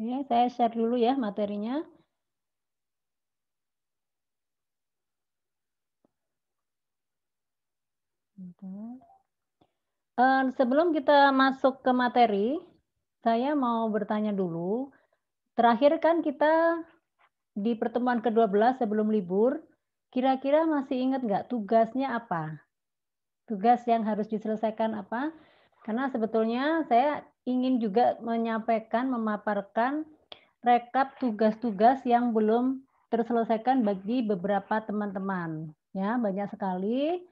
Oke, saya share dulu ya materinya. Sebentar. Sebelum kita masuk ke materi, saya mau bertanya dulu. Terakhir kan kita di pertemuan ke-12 sebelum libur, kira-kira masih ingat nggak tugasnya apa? Tugas yang harus diselesaikan apa? Karena sebetulnya saya ingin juga menyampaikan, memaparkan rekap tugas-tugas yang belum terselesaikan bagi beberapa teman-teman. Ya, banyak sekali.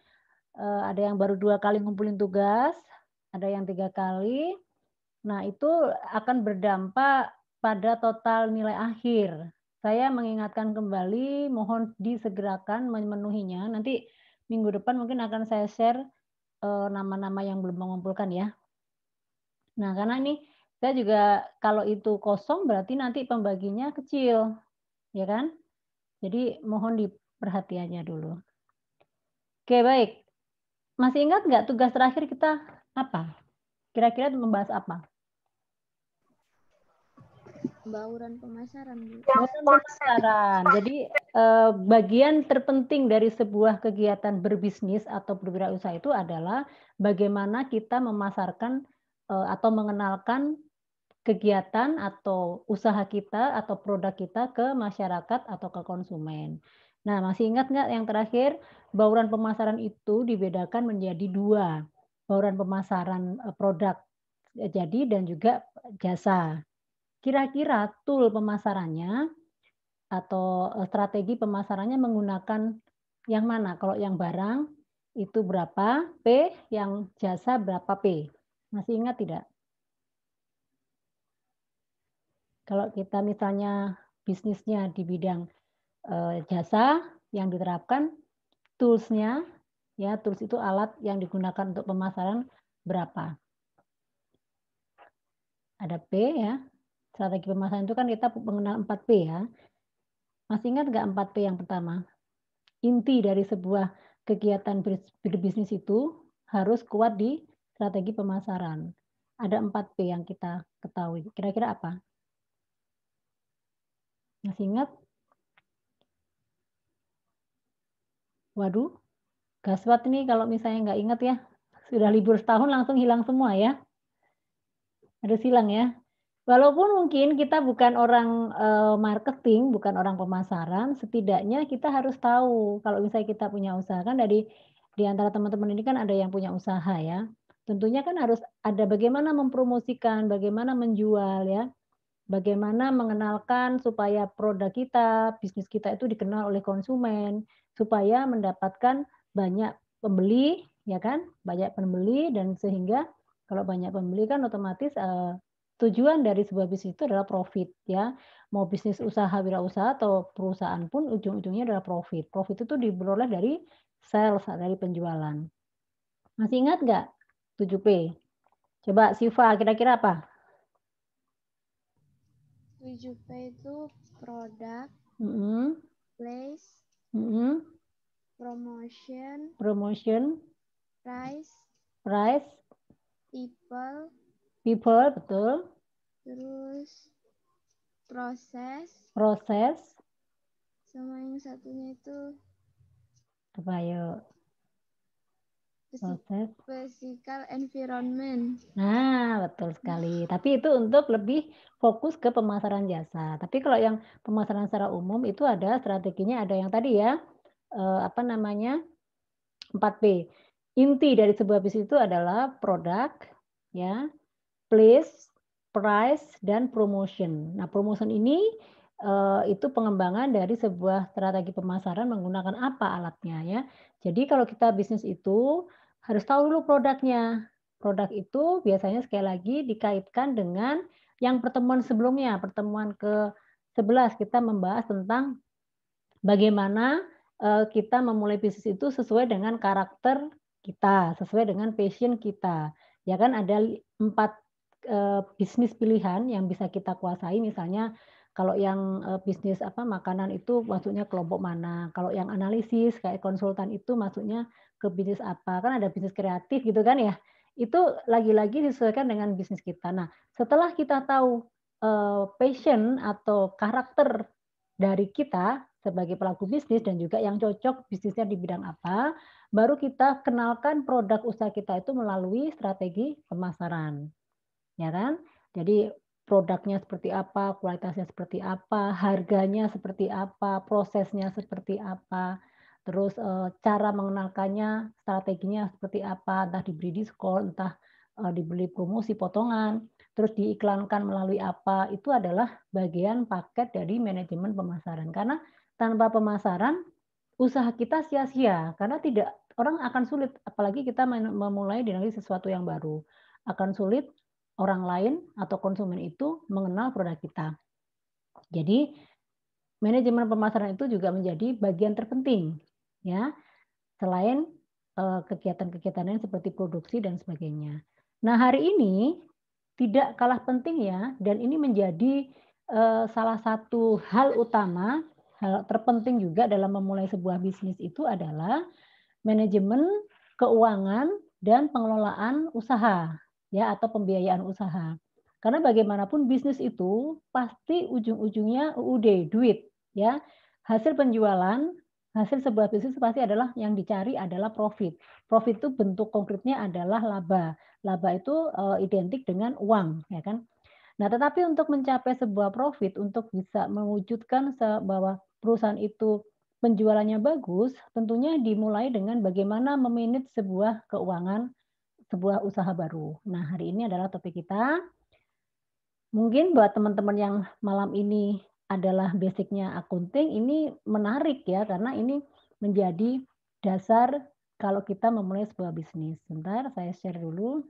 Ada yang baru 2 kali ngumpulin tugas, ada yang 3 kali. Nah, itu akan berdampak pada total nilai akhir. Saya mengingatkan kembali, mohon disegerakan memenuhinya. Nanti minggu depan mungkin akan saya share, nama-nama yang belum mengumpulkan ya. Nah, karena ini saya juga kalau itu kosong berarti nanti pembaginya kecil, ya kan? Jadi mohon perhatiannya dulu. Oke, baik. Masih ingat nggak tugas terakhir kita apa? Kira-kira membahas apa? Bauran pemasaran, Bu. Bauran pemasaran. Jadi, bagian terpenting dari sebuah kegiatan berbisnis atau berwirausaha itu adalah bagaimana kita memasarkan, atau mengenalkan kegiatan atau usaha kita atau produk kita ke masyarakat atau ke konsumen. Nah, masih ingat nggak yang terakhir, bauran pemasaran itu dibedakan menjadi 2, bauran pemasaran, produk jadi dan juga jasa. Kira-kira tool pemasarannya atau, strategi pemasarannya menggunakan yang mana? Kalau yang barang itu berapa P, yang jasa berapa P? Masih ingat tidak? Kalau kita misalnya bisnisnya di bidang, jasa yang diterapkan tools-nya, ya tools itu alat yang digunakan untuk pemasaran berapa? Ada P ya, strategi pemasaran itu kan kita mengenal 4 P ya. Masih ingat nggak 4 P yang pertama? Inti dari sebuah kegiatan berbisnis itu harus kuat di strategi pemasaran. Ada 4 P yang kita ketahui. Kira-kira apa? Masih ingat? Waduh, gaswat ini kalau misalnya nggak ingat ya. Sudah libur setahun langsung hilang semua ya. Harus hilang ya. Walaupun mungkin kita bukan orang, marketing, bukan orang pemasaran, setidaknya kita harus tahu kalau misalnya kita punya usaha kan di antara teman-teman ini kan ada yang punya usaha ya. Tentunya kan harus ada bagaimana mempromosikan, bagaimana menjual ya, bagaimana mengenalkan supaya produk kita, bisnis kita itu dikenal oleh konsumen, supaya mendapatkan banyak pembeli ya kan, banyak pembeli dan sehingga kalau banyak pembeli kan otomatis, tujuan dari sebuah bisnis itu adalah profit ya. Mau bisnis usaha wirausaha atau perusahaan pun ujung-ujungnya adalah profit. Profit itu diperoleh dari sales, dari penjualan. Masih ingat nggak 7P? Coba Siva kira-kira apa? 7P itu produk, Mhm, place, mhm. promotion, Promotion, price, price, people, people, betul. terus proses, Proses, sama yang satunya itu apa yuk? Proses. physical environment. Nah, betul sekali. Tapi itu untuk lebih fokus ke pemasaran jasa. Tapi kalau yang pemasaran secara umum itu ada strateginya, ada yang tadi ya, apa namanya, 4P. Inti dari sebuah bisnis itu adalah produk, ya, place, price, dan promotion. Nah, promotion ini, itu pengembangan dari sebuah strategi pemasaran menggunakan apa alatnya ya. Jadi kalau kita bisnis itu harus tahu dulu produknya. Produk itu biasanya sekali lagi dikaitkan dengan yang pertemuan sebelumnya, pertemuan ke-11 kita membahas tentang bagaimana, kita memulai bisnis itu sesuai dengan karakter kita, sesuai dengan passion kita. Ya kan ada 4, bisnis pilihan yang bisa kita kuasai misalnya kalau yang, bisnis apa, makanan itu masuknya kelompok mana, kalau yang analisis kayak konsultan itu masuknya ke bisnis apa, kan ada bisnis kreatif gitu kan ya. Itu lagi-lagi disesuaikan dengan bisnis kita. Nah, setelah kita tahu passion atau karakter dari kita sebagai pelaku bisnis dan juga yang cocok bisnisnya di bidang apa, baru kita kenalkan produk usaha kita itu melalui strategi pemasaran, ya kan? Jadi produknya seperti apa, kualitasnya seperti apa, harganya seperti apa, prosesnya seperti apa, terus, cara mengenalkannya, strateginya seperti apa, entah diberi diskon, entah, dibeli promosi potongan, terus diiklankan melalui apa, itu adalah bagian paket dari manajemen pemasaran. Karena tanpa pemasaran, usaha kita sia-sia, karena tidak orang akan sulit, apalagi kita memulai dari sesuatu yang baru. Akan sulit orang lain atau konsumen itu mengenal produk kita. Jadi, manajemen pemasaran itu juga menjadi bagian terpenting, ya, selain, kegiatan-kegiatan lain seperti produksi dan sebagainya. Nah, hari ini tidak kalah penting ya, dan ini menjadi, salah satu hal utama, hal terpenting juga dalam memulai sebuah bisnis itu adalah manajemen keuangan dan pengelolaan usaha, ya, atau pembiayaan usaha. Karena bagaimanapun bisnis itu pasti ujung-ujungnya UUD, duit, ya. Hasil penjualan, hasil sebuah bisnis pasti adalah yang dicari adalah profit. Profit itu bentuk konkretnya adalah laba. Laba itu, identik dengan uang, ya kan. Nah, tetapi untuk mencapai sebuah profit, untuk bisa mewujudkan bahwa perusahaan itu penjualannya bagus, tentunya dimulai dengan bagaimana memanage sebuah keuangan, sebuah usaha baru. Nah, hari ini adalah topik kita. Mungkin buat teman-teman yang malam ini adalah basicnya akunting, ini menarik ya, karena ini menjadi dasar kalau kita memulai sebuah bisnis. Sebentar, saya share dulu.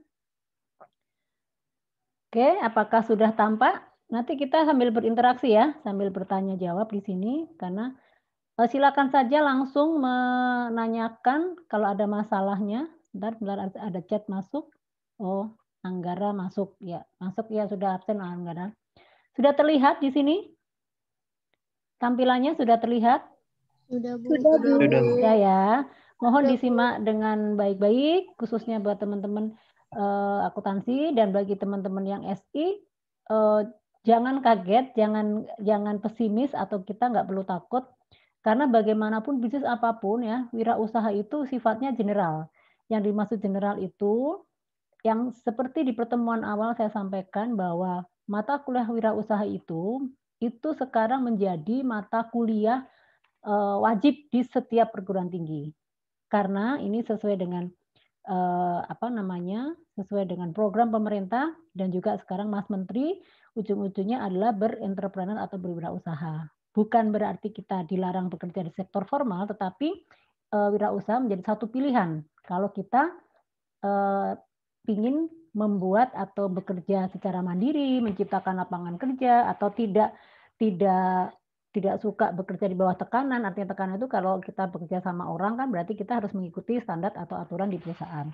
Oke, apakah sudah tampak? Nanti kita sambil berinteraksi ya, sambil bertanya jawab di sini, karena silakan saja langsung menanyakan kalau ada masalahnya. Sebentar ada chat masuk. Oh, Anggara masuk ya. Masuk ya, sudah absen Anggara. Sudah terlihat di sini? Tampilannya sudah terlihat? Sudah, Bu. Sudah, Bu. Sudah ya. Mohon disimak dengan baik-baik, khususnya buat teman-teman akuntansi dan bagi teman-teman yang SI, jangan kaget, jangan pesimis atau kita nggak perlu takut. Karena bagaimanapun bisnis apapun ya, wirausaha itu sifatnya general. Yang dimaksud general itu, yang seperti di pertemuan awal saya sampaikan bahwa mata kuliah wirausaha itu sekarang menjadi mata kuliah wajib di setiap perguruan tinggi. Karena ini sesuai dengan sesuai dengan program pemerintah dan juga sekarang Mas Menteri ujung-ujungnya adalah berentrepreneur atau berwirausaha. Bukan berarti kita dilarang bekerja di sektor formal, tetapi wirausaha menjadi satu pilihan kalau kita ingin membuat atau bekerja secara mandiri, menciptakan lapangan kerja atau tidak suka bekerja di bawah tekanan. Artinya tekanan itu kalau kita bekerja sama orang kan berarti kita harus mengikuti standar atau aturan di perusahaan.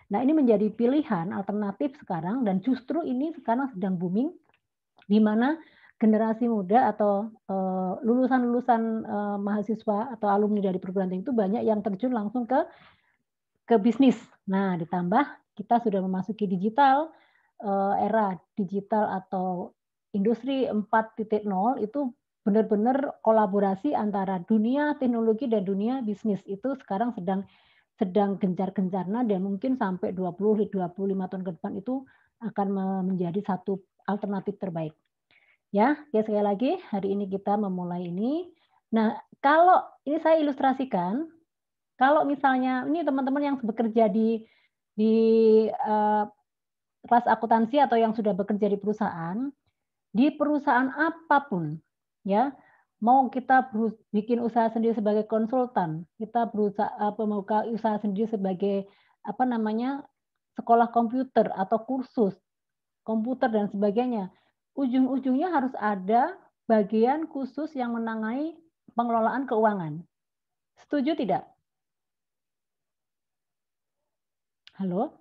Nah, ini menjadi pilihan alternatif sekarang dan justru ini sekarang sedang booming di mana generasi muda atau lulusan-lulusan mahasiswa atau alumni dari perguruan tinggi itu banyak yang terjun langsung ke bisnis. Nah, ditambah kita sudah memasuki digital, era digital atau industri 4.0 itu benar-benar kolaborasi antara dunia teknologi dan dunia bisnis itu sekarang sedang gencar-gencarnya dan mungkin sampai 20-25 tahun ke depan itu akan menjadi satu alternatif terbaik. Ya, sekali lagi hari ini kita memulai ini. Nah, kalau ini saya ilustrasikan, kalau misalnya ini teman-teman yang bekerja di kelas akuntansi atau yang sudah bekerja di perusahaan apapun, ya, mau kita bikin usaha sendiri sebagai konsultan, kita membuka usaha sendiri sebagai sekolah komputer atau kursus komputer dan sebagainya, ujung-ujungnya harus ada bagian khusus yang menangani pengelolaan keuangan. Setuju tidak? Halo?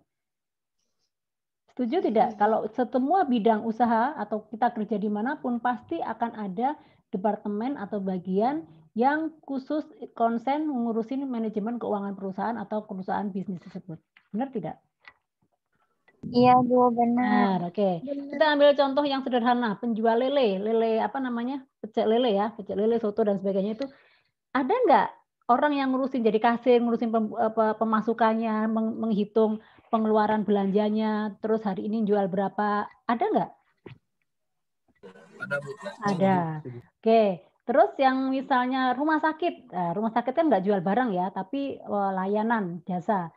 Setuju tidak? Kalau semua bidang usaha atau kita kerja dimanapun, pasti akan ada departemen atau bagian yang khusus konsen mengurusin manajemen keuangan perusahaan atau perusahaan bisnis tersebut. Benar tidak? Iya, Bu, benar. Benar, oke. Kita ambil contoh yang sederhana, penjual lele, lele apa namanya? Pecel lele ya, pecel lele, soto dan sebagainya itu. Ada nggak orang yang ngurusin jadi kasir, ngurusin pemasukannya, menghitung pengeluaran belanjanya, terus hari ini jual berapa, ada nggak? Ada, Bu. Ada. Oke. Terus yang misalnya rumah sakit, rumah sakit kan nggak jual barang ya, tapi layanan, jasa.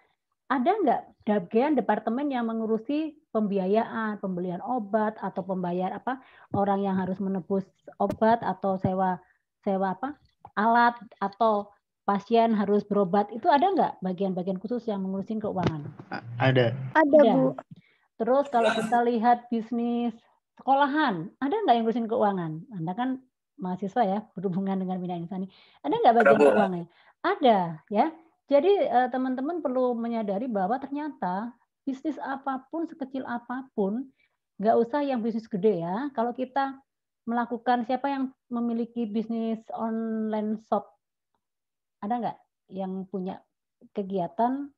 Ada nggak bagian departemen yang mengurusi pembiayaan, pembelian obat atau pembayar orang yang harus menebus obat atau sewa apa alat atau pasien harus berobat, itu ada nggak bagian-bagian khusus yang mengurusin keuangan? Ada. Ada, Ada. Bu. Terus kalau kita lihat bisnis sekolahan, ada nggak yang ngurusin keuangan? Anda kan mahasiswa ya, berhubungan dengan bina insani. Ada nggak bagian keuangan? Ada, ya. Jadi teman-teman perlu menyadari bahwa ternyata bisnis apapun, sekecil apapun, nggak usah yang bisnis gede ya. Kalau kita melakukan, siapa yang memiliki bisnis online shop? Ada nggak yang punya kegiatan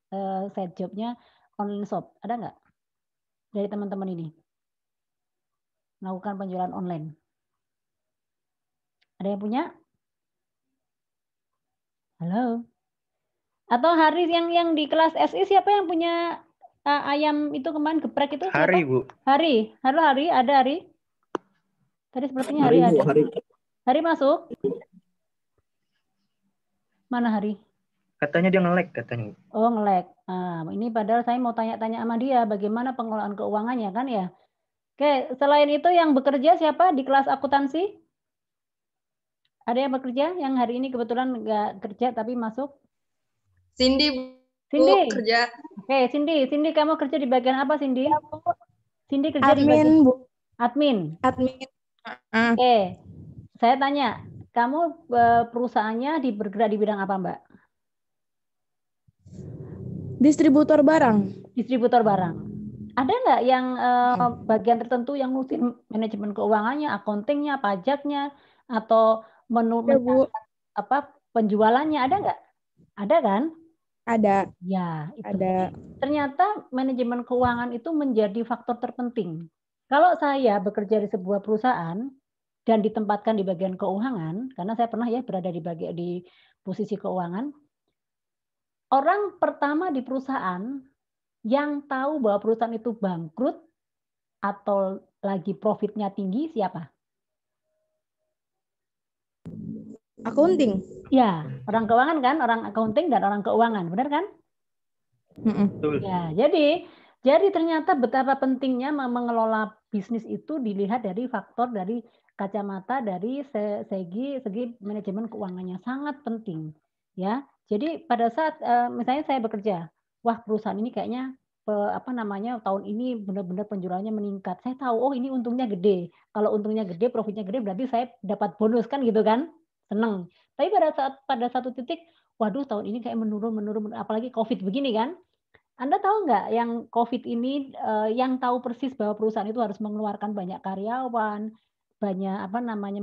side job-nya online shop? Ada nggak dari teman-teman ini? Melakukan penjualan online. Ada yang punya? Halo? Atau Hari yang di kelas SI, siapa yang punya ayam itu kemarin geprek itu? Siapa? Hari, Bu. Hari. Halo Hari, ada Hari? Tadi sepertinya Hari ada. Hari masuk? Mana Hari? Katanya dia nge-lag katanya. Oh, nge-lag. Nah, ini padahal saya mau tanya-tanya sama dia bagaimana pengelolaan keuangannya kan ya. Oke, selain itu yang bekerja siapa di kelas akuntansi? Ada yang bekerja yang hari ini kebetulan nggak kerja tapi masuk? Cindy, Bu, Cindy. kerja. Oke, Cindy. Cindy, kamu kerja di bagian apa, Cindy? Cindy kerja di bagian Admin, Bu. admin. Admin. Oke, saya tanya, kamu perusahaannya bergerak di bidang apa, Mbak? Distributor barang. Distributor barang. Ada nggak yang bagian tertentu yang ngurusin manajemen keuangannya, accounting-nya, pajaknya, atau mencatat penjualannya? Ada nggak? Ada kan? Ada. Ya, itu. Ada. Ternyata manajemen keuangan itu menjadi faktor terpenting. Kalau saya bekerja di sebuah perusahaan dan ditempatkan di bagian keuangan, karena saya pernah ya berada di posisi keuangan, orang pertama di perusahaan yang tahu bahwa perusahaan itu bangkrut atau lagi profitnya tinggi siapa? Accounting. Ya, orang keuangan kan, orang accounting dan orang keuangan, benar kan? Ya, jadi ternyata betapa pentingnya mengelola bisnis itu dilihat dari faktor dari kacamata dari segi manajemen keuangannya, sangat penting ya. Jadi pada saat misalnya saya bekerja, wah perusahaan ini kayaknya tahun ini benar-benar penjualannya meningkat. Saya tahu oh ini untungnya gede. Kalau untungnya gede, profitnya gede berarti saya dapat bonus kan gitu kan. Seneng. Tapi pada satu titik, waduh tahun ini kayak menurun apalagi Covid begini kan. Anda tahu nggak yang Covid ini yang tahu persis bahwa perusahaan itu harus mengeluarkan banyak karyawan, banyak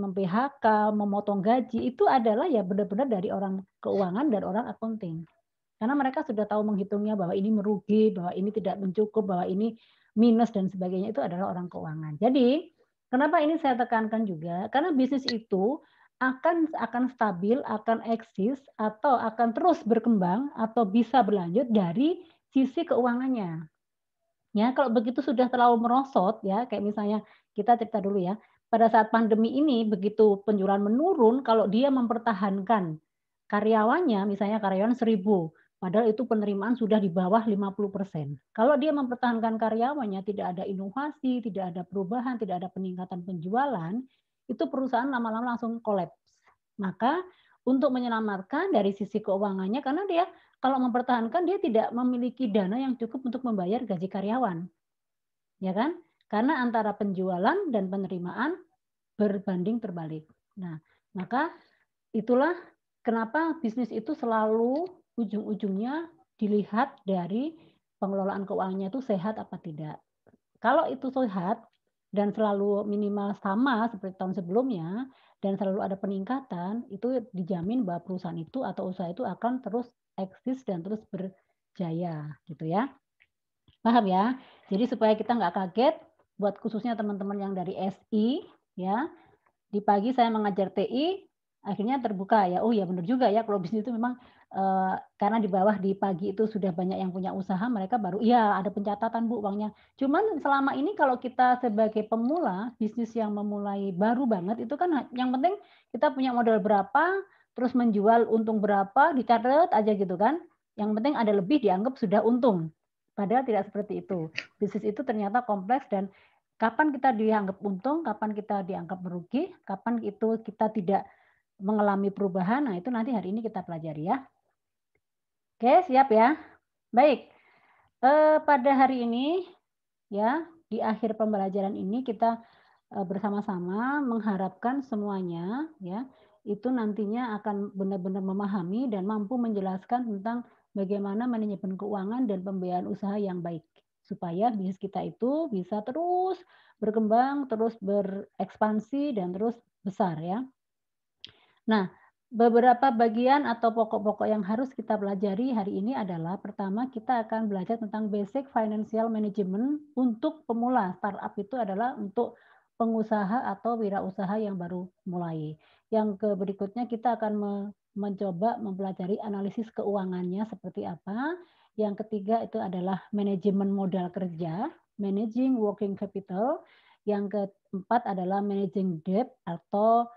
mem-PHK, memotong gaji, itu adalah ya benar-benar dari orang keuangan dan orang accounting. Karena mereka sudah tahu menghitungnya bahwa ini merugi, bahwa ini tidak mencukup, bahwa ini minus dan sebagainya, itu adalah orang keuangan. Jadi, kenapa ini saya tekankan juga? Karena bisnis itu akan stabil, akan eksis, atau akan terus berkembang, atau bisa berlanjut dari sisi keuangannya. Ya, kalau begitu sudah terlalu merosot ya, kayak misalnya kita cerita dulu ya. Pada saat pandemi ini begitu penjualan menurun, kalau dia mempertahankan karyawannya, misalnya karyawan 1.000, padahal itu penerimaan sudah di bawah 50%. Kalau dia mempertahankan karyawannya, tidak ada inovasi, tidak ada perubahan, tidak ada peningkatan penjualan, itu perusahaan lama-lama langsung kolaps. Maka untuk menyelamatkan dari sisi keuangannya, karena dia kalau mempertahankan dia tidak memiliki dana yang cukup untuk membayar gaji karyawan. Ya kan? Karena antara penjualan dan penerimaan berbanding terbalik. Nah, maka itulah kenapa bisnis itu selalu ujung-ujungnya dilihat dari pengelolaan keuangannya itu sehat apa tidak. Kalau itu sehat dan selalu minimal sama seperti tahun sebelumnya dan selalu ada peningkatan, itu dijamin bahwa perusahaan itu atau usaha itu akan terus eksis dan terus berjaya gitu ya. Paham ya? Jadi supaya kita nggak kaget, buat khususnya teman-teman yang dari SI, ya, di pagi saya mengajar TI, akhirnya terbuka ya, oh ya benar juga ya kalau bisnis itu memang, karena di bawah di pagi itu sudah banyak yang punya usaha, mereka baru iya ada pencatatan Bu uangnya. Cuman selama ini kalau kita sebagai pemula, bisnis yang memulai baru banget itu kan yang penting kita punya modal berapa, terus menjual untung berapa, dicatat aja gitu kan. Yang penting ada lebih dianggap sudah untung. Padahal tidak seperti itu. Bisnis itu ternyata kompleks dan kapan kita dianggap untung, kapan kita dianggap merugi, kapan itu kita tidak mengalami perubahan, nah itu nanti hari ini kita pelajari ya. Oke, siap ya? Baik, pada hari ini ya, di akhir pembelajaran ini kita bersama-sama mengharapkan semuanya ya, itu nantinya akan benar-benar memahami dan mampu menjelaskan tentang bagaimana manajemen keuangan dan pembiayaan usaha yang baik. Supaya bisnis kita itu bisa terus berkembang, terus berekspansi, dan terus besar ya. Nah, beberapa bagian atau pokok-pokok yang harus kita pelajari hari ini adalah pertama kita akan belajar tentang basic financial management untuk pemula. Startup itu adalah untuk pengusaha atau wirausaha yang baru mulai. Yang berikutnya kita akan mencoba mempelajari analisis keuangannya seperti apa. Yang ketiga itu adalah manajemen modal kerja, managing working capital. Yang keempat adalah managing debt atau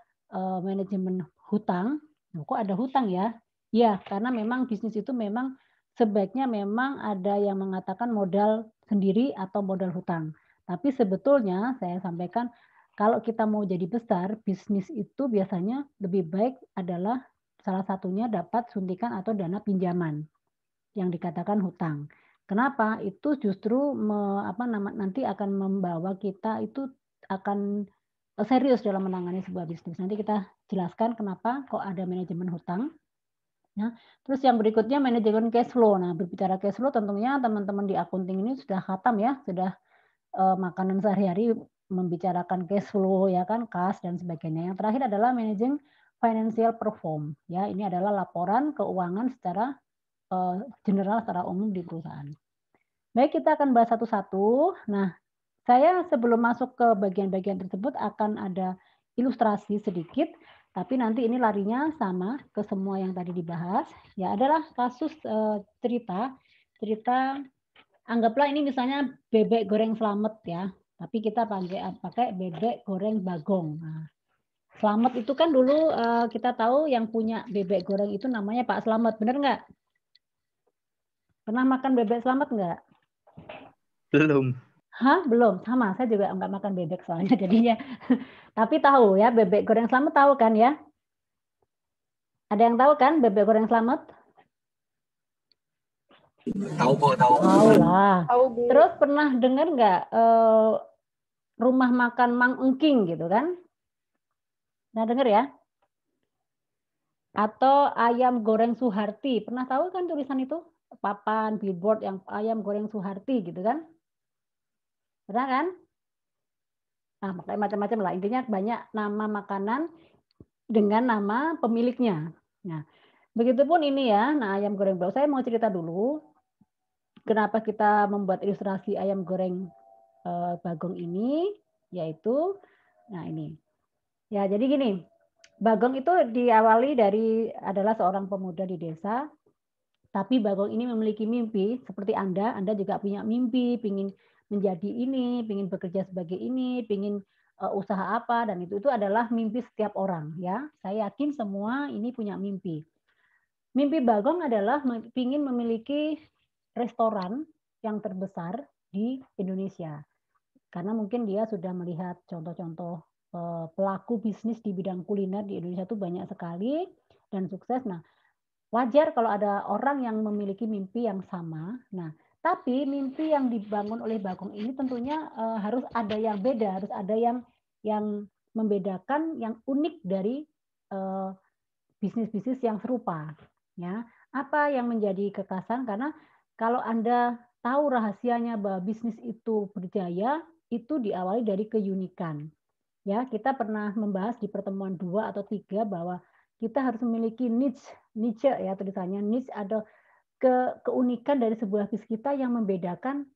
manajemen hutang. Kok ada hutang ya? Ya, karena memang bisnis itu memang sebaiknya memang ada yang mengatakan modal sendiri atau modal hutang. Tapi sebetulnya saya sampaikan kalau kita mau jadi besar, bisnis itu biasanya lebih baik adalah salah satunya dapat suntikan atau dana pinjaman yang dikatakan hutang. Kenapa? Itu justru nanti akan membawa kita itu akan serius dalam menangani sebuah bisnis. Nanti kita jelaskan kenapa kok ada manajemen hutang. Nah, terus yang berikutnya manajemen cash flow. Nah, berbicara cash flow tentunya teman-teman di accounting ini sudah khatam ya, sudah makanan sehari-hari membicarakan cash flow ya kan, kas dan sebagainya. Yang terakhir adalah managing financial perform. Ya, ini adalah laporan keuangan secara general secara umum di perusahaan. Baik, kita akan bahas satu-satu. Nah, saya sebelum masuk ke bagian-bagian tersebut akan ada ilustrasi sedikit, tapi nanti ini larinya sama ke semua yang tadi dibahas. Ya, adalah kasus cerita anggaplah ini misalnya bebek goreng Slamet ya, tapi kita pakai bebek goreng Bagong. Nah, Slamet itu kan dulu kita tahu yang punya bebek goreng itu namanya Pak Slamet, benar nggak? Pernah makan bebek Slamet nggak? Belum. Hah? Belum? Sama, saya juga nggak makan bebek soalnya jadinya. Tapi tahu ya, bebek goreng Slamet tahu kan ya? Ada yang tahu kan bebek goreng Slamet? Tahu Bu, tahu. Tahu lah. Tahu, Bu. Terus pernah dengar nggak rumah makan Mang Engking gitu kan? Pernah dengar ya? Atau ayam goreng Suharti. Pernah tahu kan tulisan itu? Papan, billboard yang ayam goreng Suharti gitu kan? Pernah kan? Nah, macam-macam lah. Intinya banyak nama makanan dengan nama pemiliknya. Nah, begitupun ini ya. Nah, ayam goreng blau. Saya mau cerita dulu kenapa kita membuat ilustrasi ayam goreng Bagong ini, yaitu, nah ini. Ya, jadi gini. Bagong itu diawali adalah seorang pemuda di desa. Tapi Bagong ini memiliki mimpi seperti Anda juga punya mimpi, pingin menjadi ini, pingin bekerja sebagai ini, pingin usaha apa, dan itu adalah mimpi setiap orang ya. Saya yakin semua ini punya mimpi. Mimpi Bagong adalah pingin memiliki restoran yang terbesar di Indonesia. Karena mungkin dia sudah melihat contoh-contoh pelaku bisnis di bidang kuliner di Indonesia itu banyak sekali dan sukses. Nah, wajar kalau ada orang yang memiliki mimpi yang sama. Nah, tapi mimpi yang dibangun oleh Bagong ini tentunya harus ada yang beda, harus ada yang membedakan, yang unik dari bisnis-bisnis yang serupa. Ya, apa yang menjadi kekhasan? Karena kalau Anda tahu rahasianya bahwa bisnis itu berjaya, itu diawali dari keunikan. Ya, kita pernah membahas di pertemuan 2 atau 3 bahwa kita harus memiliki niche ya tulisannya niche, ada keunikan dari sebuah bisnis kita yang membedakan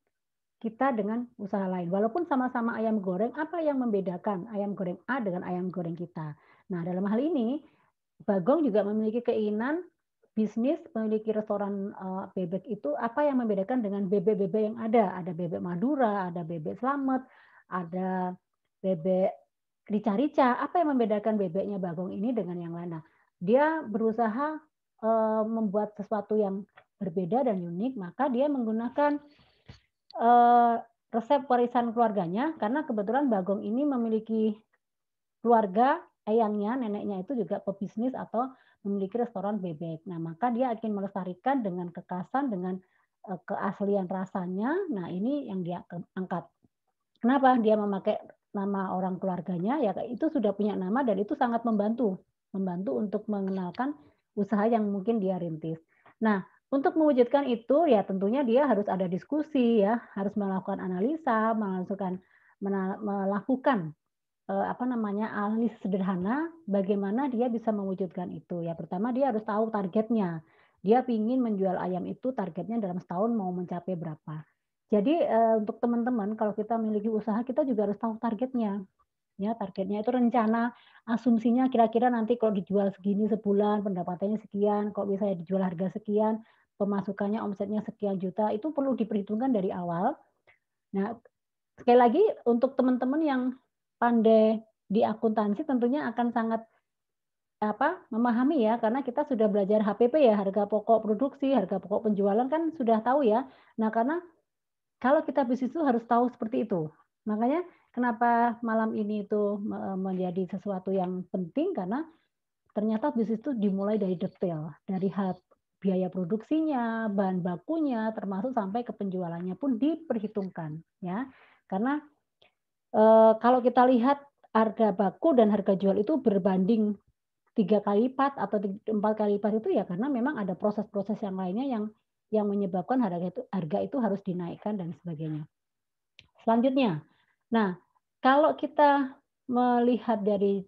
kita dengan usaha lain. Walaupun sama-sama ayam goreng, apa yang membedakan ayam goreng A dengan ayam goreng kita? Nah, dalam hal ini, Bagong juga memiliki keinginan bisnis, memiliki restoran bebek itu, apa yang membedakan dengan bebek-bebek yang ada? Ada bebek Madura, ada bebek Slamet, ada bebek rica-rica. Apa yang membedakan bebeknya Bagong ini dengan yang lain? Nah, dia berusaha membuat sesuatu yang berbeda dan unik, maka dia menggunakan resep warisan keluarganya, karena kebetulan Bagong ini memiliki keluarga, eyangnya, neneknya itu juga pebisnis atau memiliki restoran bebek. Nah, maka dia akan melestarikan dengan kekhasan, dengan keaslian rasanya. Nah, ini yang dia angkat. Kenapa dia memakai nama orang keluarganya? Ya, itu sudah punya nama dan itu sangat membantu untuk mengenalkan usaha yang mungkin dia rintis. Nah, untuk mewujudkan itu ya tentunya dia harus ada diskusi ya, harus melakukan analisa, melakukan analis sederhana bagaimana dia bisa mewujudkan itu. Ya pertama dia harus tahu targetnya. Dia ingin menjual ayam itu targetnya dalam setahun mau mencapai berapa. Jadi untuk teman-teman kalau kita memiliki usaha kita juga harus tahu targetnya. Ya, targetnya itu rencana, asumsinya kira-kira nanti kalau dijual segini sebulan, pendapatannya sekian, kalau misalnya dijual harga sekian, pemasukannya omsetnya sekian juta, itu perlu diperhitungkan dari awal. Nah, sekali lagi untuk teman-teman yang pandai di akuntansi tentunya akan sangat memahami ya, karena kita sudah belajar HPP ya, harga pokok produksi, harga pokok penjualan kan sudah tahu ya. Nah, karena kalau kita bisnis itu harus tahu seperti itu. Makanya kenapa malam ini itu menjadi sesuatu yang penting karena ternyata bisnis itu dimulai dari detail, dari biaya produksinya, bahan bakunya, termasuk sampai ke penjualannya pun diperhitungkan ya. Karena kalau kita lihat harga baku dan harga jual itu berbanding 3 kali lipat atau 4 kali lipat itu ya karena memang ada proses-proses yang lainnya yang menyebabkan harga itu harus dinaikkan dan sebagainya. Selanjutnya, nah kalau kita melihat dari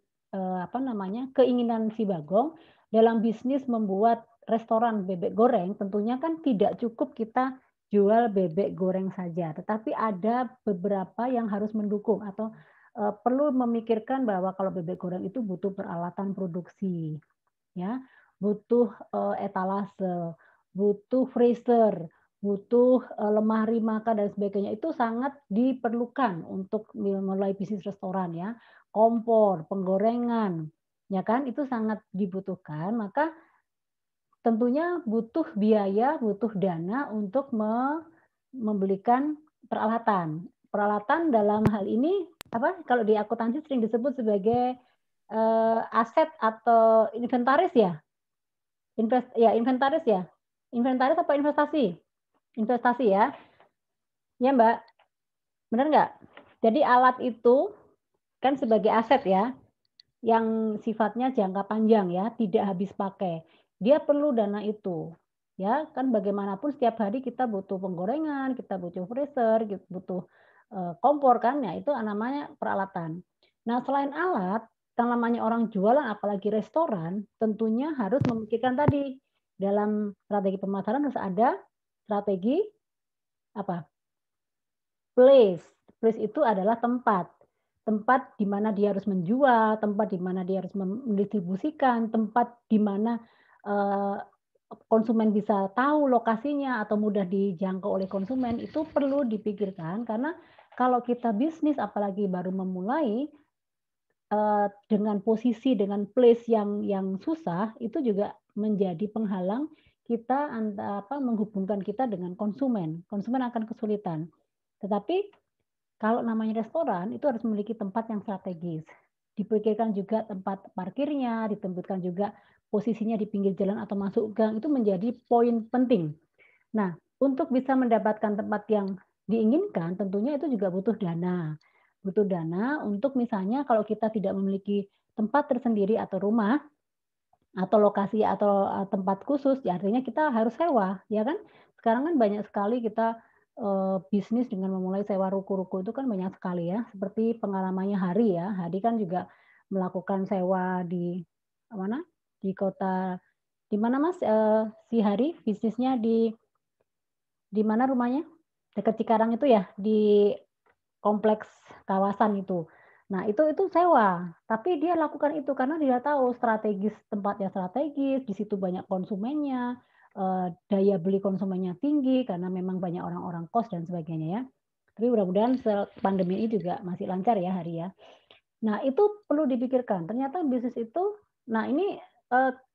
keinginan si Bagong dalam bisnis membuat restoran bebek goreng, tentunya kan tidak cukup kita jual bebek goreng saja, tetapi ada beberapa yang harus mendukung atau perlu memikirkan bahwa kalau bebek goreng itu butuh peralatan produksi, ya, butuh etalase, butuh freezer, butuh lemari makan dan sebagainya. Itu sangat diperlukan untuk memulai bisnis restoran ya. Kompor, penggorengan, ya kan? Itu sangat dibutuhkan. Maka tentunya butuh biaya, butuh dana untuk membelikan peralatan. Peralatan dalam hal ini kalau di akuntansi sering disebut sebagai aset atau inventaris ya. Inventaris ya. Inventaris apa investasi? Investasi ya. Ya, Mbak. Benar nggak? Jadi alat itu kan sebagai aset ya, yang sifatnya jangka panjang ya, tidak habis pakai. Dia perlu dana itu. Ya, kan bagaimanapun setiap hari kita butuh penggorengan, kita butuh freezer, kita butuh kompor kan, ya itu namanya peralatan. Nah, selain alat, yang namanya orang jualan apalagi restoran, tentunya harus memikirkan tadi dalam strategi pemasaran harus ada strategi apa? Place. Place itu adalah tempat. Tempat di mana dia harus menjual, tempat di mana dia harus mendistribusikan, tempat di mana konsumen bisa tahu lokasinya atau mudah dijangkau oleh konsumen, itu perlu dipikirkan karena kalau kita bisnis apalagi baru memulai dengan posisi dengan place yang susah itu juga menjadi penghalang kita menghubungkan kita dengan konsumen. Konsumen akan kesulitan. Tetapi kalau namanya restoran itu harus memiliki tempat yang strategis. Dipikirkan juga tempat parkirnya, ditempatkan juga posisinya di pinggir jalan atau masuk gang, itu menjadi poin penting. Nah, untuk bisa mendapatkan tempat yang diinginkan, tentunya itu juga butuh dana. Butuh dana untuk misalnya kalau kita tidak memiliki tempat tersendiri atau rumah, atau lokasi atau tempat khusus, ya artinya kita harus sewa, ya kan? Sekarang kan banyak sekali kita bisnis dengan memulai sewa ruko-ruko itu kan banyak sekali ya, seperti pengalamannya Hari ya. Hari kan juga melakukan sewa di mana? Di kota di mana Mas si Hari bisnisnya di mana rumahnya? dekat Cikarang itu ya, di kompleks kawasan itu. Nah, itu sewa, tapi dia lakukan itu karena dia tahu strategis, tempatnya strategis, di situ banyak konsumennya, daya beli konsumennya tinggi karena memang banyak orang-orang kos dan sebagainya ya. Tapi mudah-mudahan pandemi ini juga masih lancar ya Hari ya. Nah, itu perlu dipikirkan. Ternyata bisnis itu, nah ini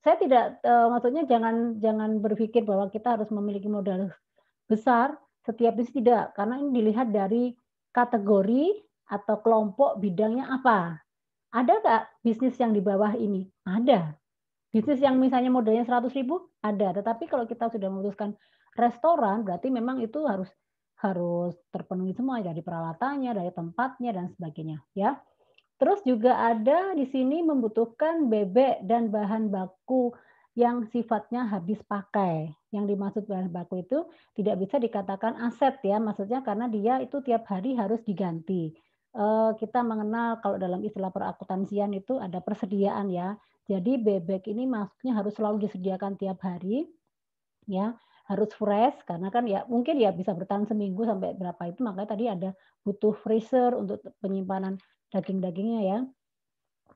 saya tidak maksudnya jangan berpikir bahwa kita harus memiliki modal besar setiap bisnis, tidak, karena ini dilihat dari kategori atau kelompok bidangnya apa. Ada nggak bisnis yang di bawah ini? Ada. Bisnis yang misalnya modalnya 100.000 ada. Tetapi kalau kita sudah memutuskan restoran, berarti memang itu harus terpenuhi semua dari peralatannya, dari tempatnya dan sebagainya, ya. Terus juga ada di sini membutuhkan bebek dan bahan baku yang sifatnya habis pakai. Yang dimaksud bahan baku itu tidak bisa dikatakan aset ya, maksudnya karena dia itu tiap hari harus diganti. Kita mengenal kalau dalam istilah perakuntansian itu ada persediaan ya. Jadi bebek ini maksudnya harus selalu disediakan tiap hari, ya, harus fresh karena kan ya mungkin ya bisa bertahan seminggu sampai berapa itu, makanya tadi ada butuh freezer untuk penyimpanan daging-dagingnya ya.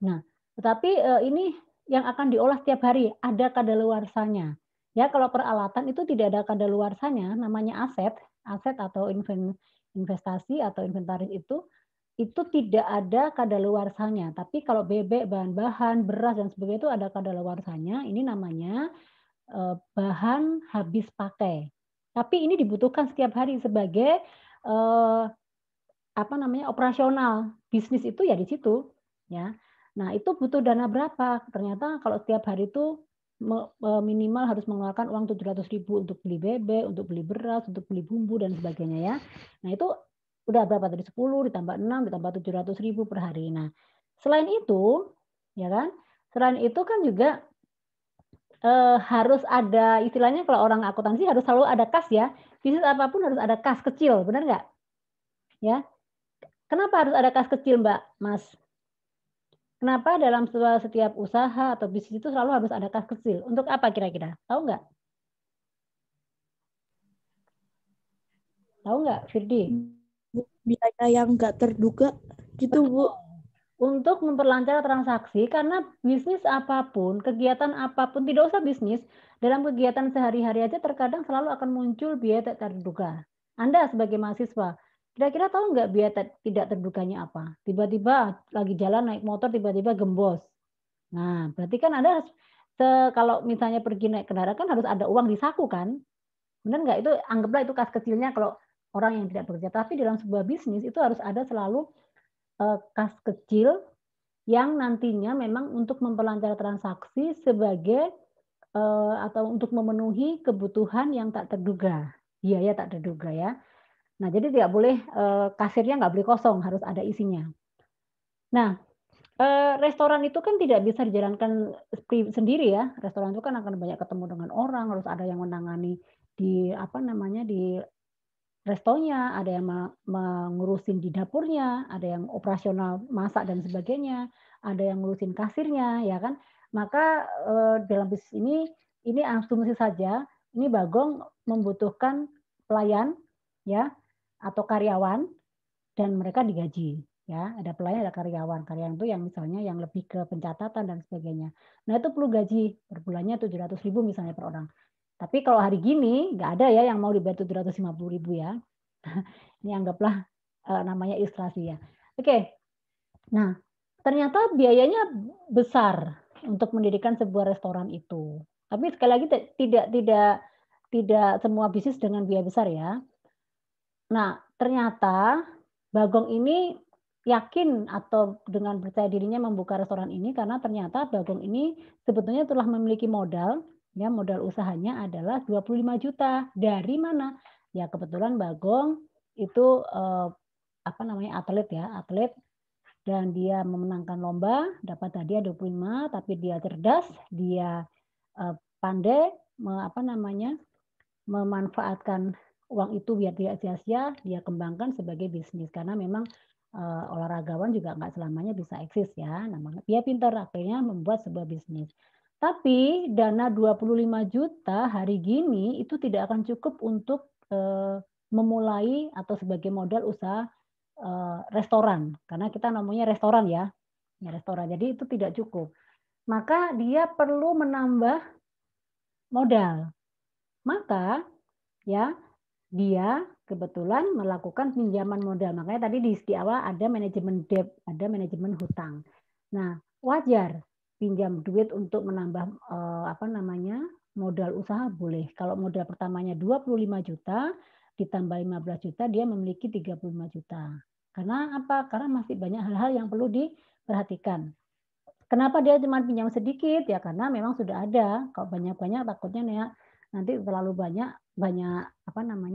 Nah, tetapi ini yang akan diolah setiap hari, ada kadaluarsanya. Ya, kalau peralatan itu tidak ada kadaluarsanya, namanya aset atau investasi atau inventaris itu tidak ada kadaluarsanya. Tapi kalau bebek, bahan-bahan, beras dan sebagainya itu ada kadaluarsanya, ini namanya bahan habis pakai. Tapi ini dibutuhkan setiap hari sebagai operasional bisnis itu ya di situ, ya. Nah, itu butuh dana berapa? Ternyata kalau setiap hari itu minimal harus mengeluarkan uang 700.000 untuk beli bebek, untuk beli beras, untuk beli bumbu dan sebagainya ya. Nah, itu udah berapa tadi? 10 ditambah 6 ditambah 700.000 per hari. Nah, selain itu, ya kan? Selain itu kan juga harus ada istilahnya kalau orang akuntansi harus selalu ada kas ya. Bisnis apapun harus ada kas kecil, benar nggak? Ya. Kenapa harus ada kas kecil, Mbak, Mas? Kenapa dalam setiap usaha atau bisnis itu selalu harus ada kas kecil? Untuk apa kira-kira? Tahu nggak? Tahu nggak, Firdi? Biaya yang nggak terduga gitu, Bu. Untuk memperlancar transaksi, karena bisnis apapun, kegiatan apapun, tidak usah bisnis, dalam kegiatan sehari-hari aja terkadang selalu akan muncul biaya tak terduga. Anda sebagai mahasiswa, kira-kira tahu nggak biaya tidak terduganya apa? Tiba-tiba lagi jalan naik motor, tiba-tiba gembos. Nah, berarti kan Anda harus, kalau misalnya pergi naik kendaraan kan harus ada uang di saku kan? Benar nggak? Itu anggaplah itu kas kecilnya kalau orang yang tidak bekerja. Tapi dalam sebuah bisnis itu harus ada selalu kas kecil yang nantinya memang untuk memperlancar transaksi sebagai atau untuk memenuhi kebutuhan yang tak terduga, biaya tak terduga ya. Nah, jadi tidak boleh kasirnya nggak boleh kosong, harus ada isinya. Nah, restoran itu kan tidak bisa dijalankan sendiri ya. Restoran itu kan akan banyak ketemu dengan orang, harus ada yang menangani di di restonya, ada yang mengurusin di dapurnya, ada yang operasional masak dan sebagainya, ada yang ngurusin kasirnya, ya kan. Maka dalam bisnis ini asumsi saja, ini Bagong membutuhkan pelayan, ya, atau karyawan, dan mereka digaji. Ya, ada pelayan, ada karyawan. Karyawan itu yang misalnya yang lebih ke pencatatan dan sebagainya. Nah, itu perlu gaji per bulannya 700.000 misalnya per orang. Tapi kalau hari gini nggak ada ya yang mau dibayar 750.000 ya. Ini anggaplah namanya ilustrasi ya. Oke. Nah, ternyata biayanya besar untuk mendirikan sebuah restoran itu. Tapi sekali lagi tidak semua bisnis dengan biaya besar ya. Nah, ternyata Bagong ini yakin atau dengan percaya dirinya membuka restoran ini karena ternyata Bagong ini sebetulnya telah memiliki modal, ya modal usahanya adalah 25 juta. Dari mana? Ya kebetulan Bagong itu atlet ya, atlet dan dia memenangkan lomba, dapat hadiah 25, tapi dia cerdas, dia pandai memanfaatkan uang itu biar tidak sia-sia, dia kembangkan sebagai bisnis karena memang olahragawan juga nggak selamanya bisa eksis ya. Namanya dia pintar akhirnya membuat sebuah bisnis. Tapi dana 25 juta hari gini itu tidak akan cukup untuk memulai atau sebagai modal usaha restoran, karena kita namanya restoran ya restoran. Jadi itu tidak cukup. Maka dia perlu menambah modal. Maka ya dia kebetulan melakukan pinjaman modal. Makanya tadi di awal ada manajemen debt, ada manajemen hutang. Nah, wajar pinjam duit untuk menambah modal usaha boleh. Kalau modal pertamanya 25 juta ditambah 15 juta dia memiliki 35 juta. Karena apa? Karena masih banyak hal-hal yang perlu diperhatikan. Kenapa dia cuma pinjam sedikit? Ya karena memang sudah ada. Kalau banyak-banyak takutnya ya nanti terlalu banyak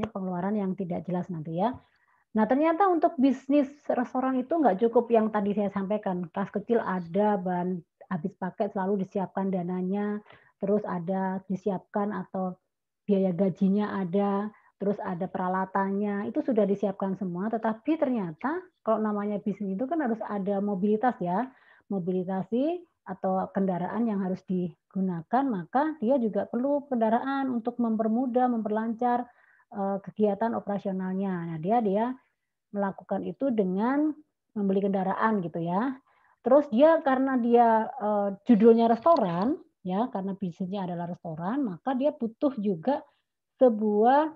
pengeluaran yang tidak jelas nanti ya. Nah ternyata untuk bisnis restoran itu nggak cukup yang tadi saya sampaikan. Kas kecil ada, bahan habis pakai selalu disiapkan dananya, terus ada disiapkan atau biaya gajinya ada, terus ada peralatannya, itu sudah disiapkan semua. Tetapi ternyata kalau namanya bisnis itu kan harus ada mobilitas ya, mobilisasi atau kendaraan yang harus digunakan, maka dia juga perlu kendaraan untuk mempermudah, memperlancar kegiatan operasionalnya. Nah, dia melakukan itu dengan membeli kendaraan gitu ya. Terus dia karena dia judulnya restoran ya, karena bisnisnya adalah restoran, maka dia butuh juga sebuah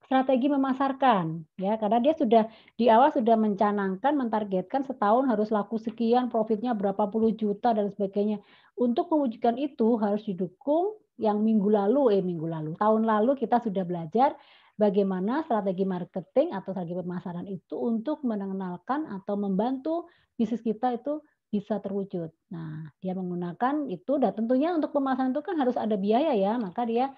strategi memasarkan ya, karena dia sudah di awal sudah mencanangkan, mentargetkan setahun harus laku sekian, profitnya berapa puluh juta dan sebagainya. Untuk mewujudkan itu harus didukung yang tahun lalu kita sudah belajar bagaimana strategi marketing atau strategi pemasaran itu untuk mengenalkan atau membantu bisnis kita itu bisa terwujud. Nah, dia menggunakan itu dan tentunya untuk pemasaran itu kan harus ada biaya ya, maka dia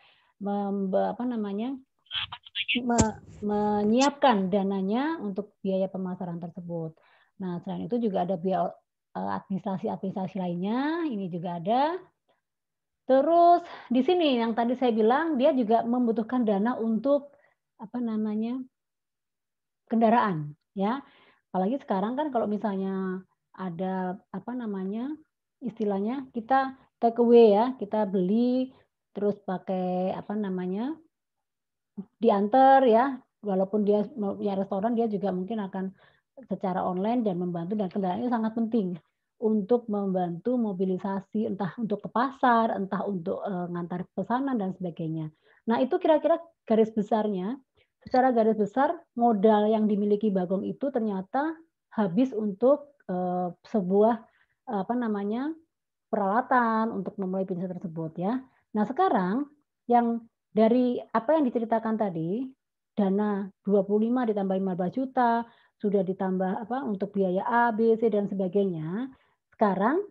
menyiapkan dananya untuk biaya pemasaran tersebut. Nah, selain itu juga ada biaya administrasi lainnya, ini juga ada. Terus di sini yang tadi saya bilang dia juga membutuhkan dana untuk kendaraan, ya. Apalagi sekarang kan kalau misalnya ada istilahnya kita take away ya, kita beli terus pakai diantar ya, walaupun dia punya restoran dia juga mungkin akan secara online dan membantu, dan kendaraan itu sangat penting untuk membantu mobilisasi entah untuk ke pasar, entah untuk ngantar pesanan dan sebagainya. Nah, itu kira-kira garis besarnya. Secara garis besar modal yang dimiliki Bagong itu ternyata habis untuk sebuah peralatan untuk memulai bisnis tersebut ya. Nah, sekarang yang dari apa yang diceritakan tadi, dana 25 ditambah 15 juta, sudah ditambah untuk biaya A, B, C dan sebagainya. Sekarang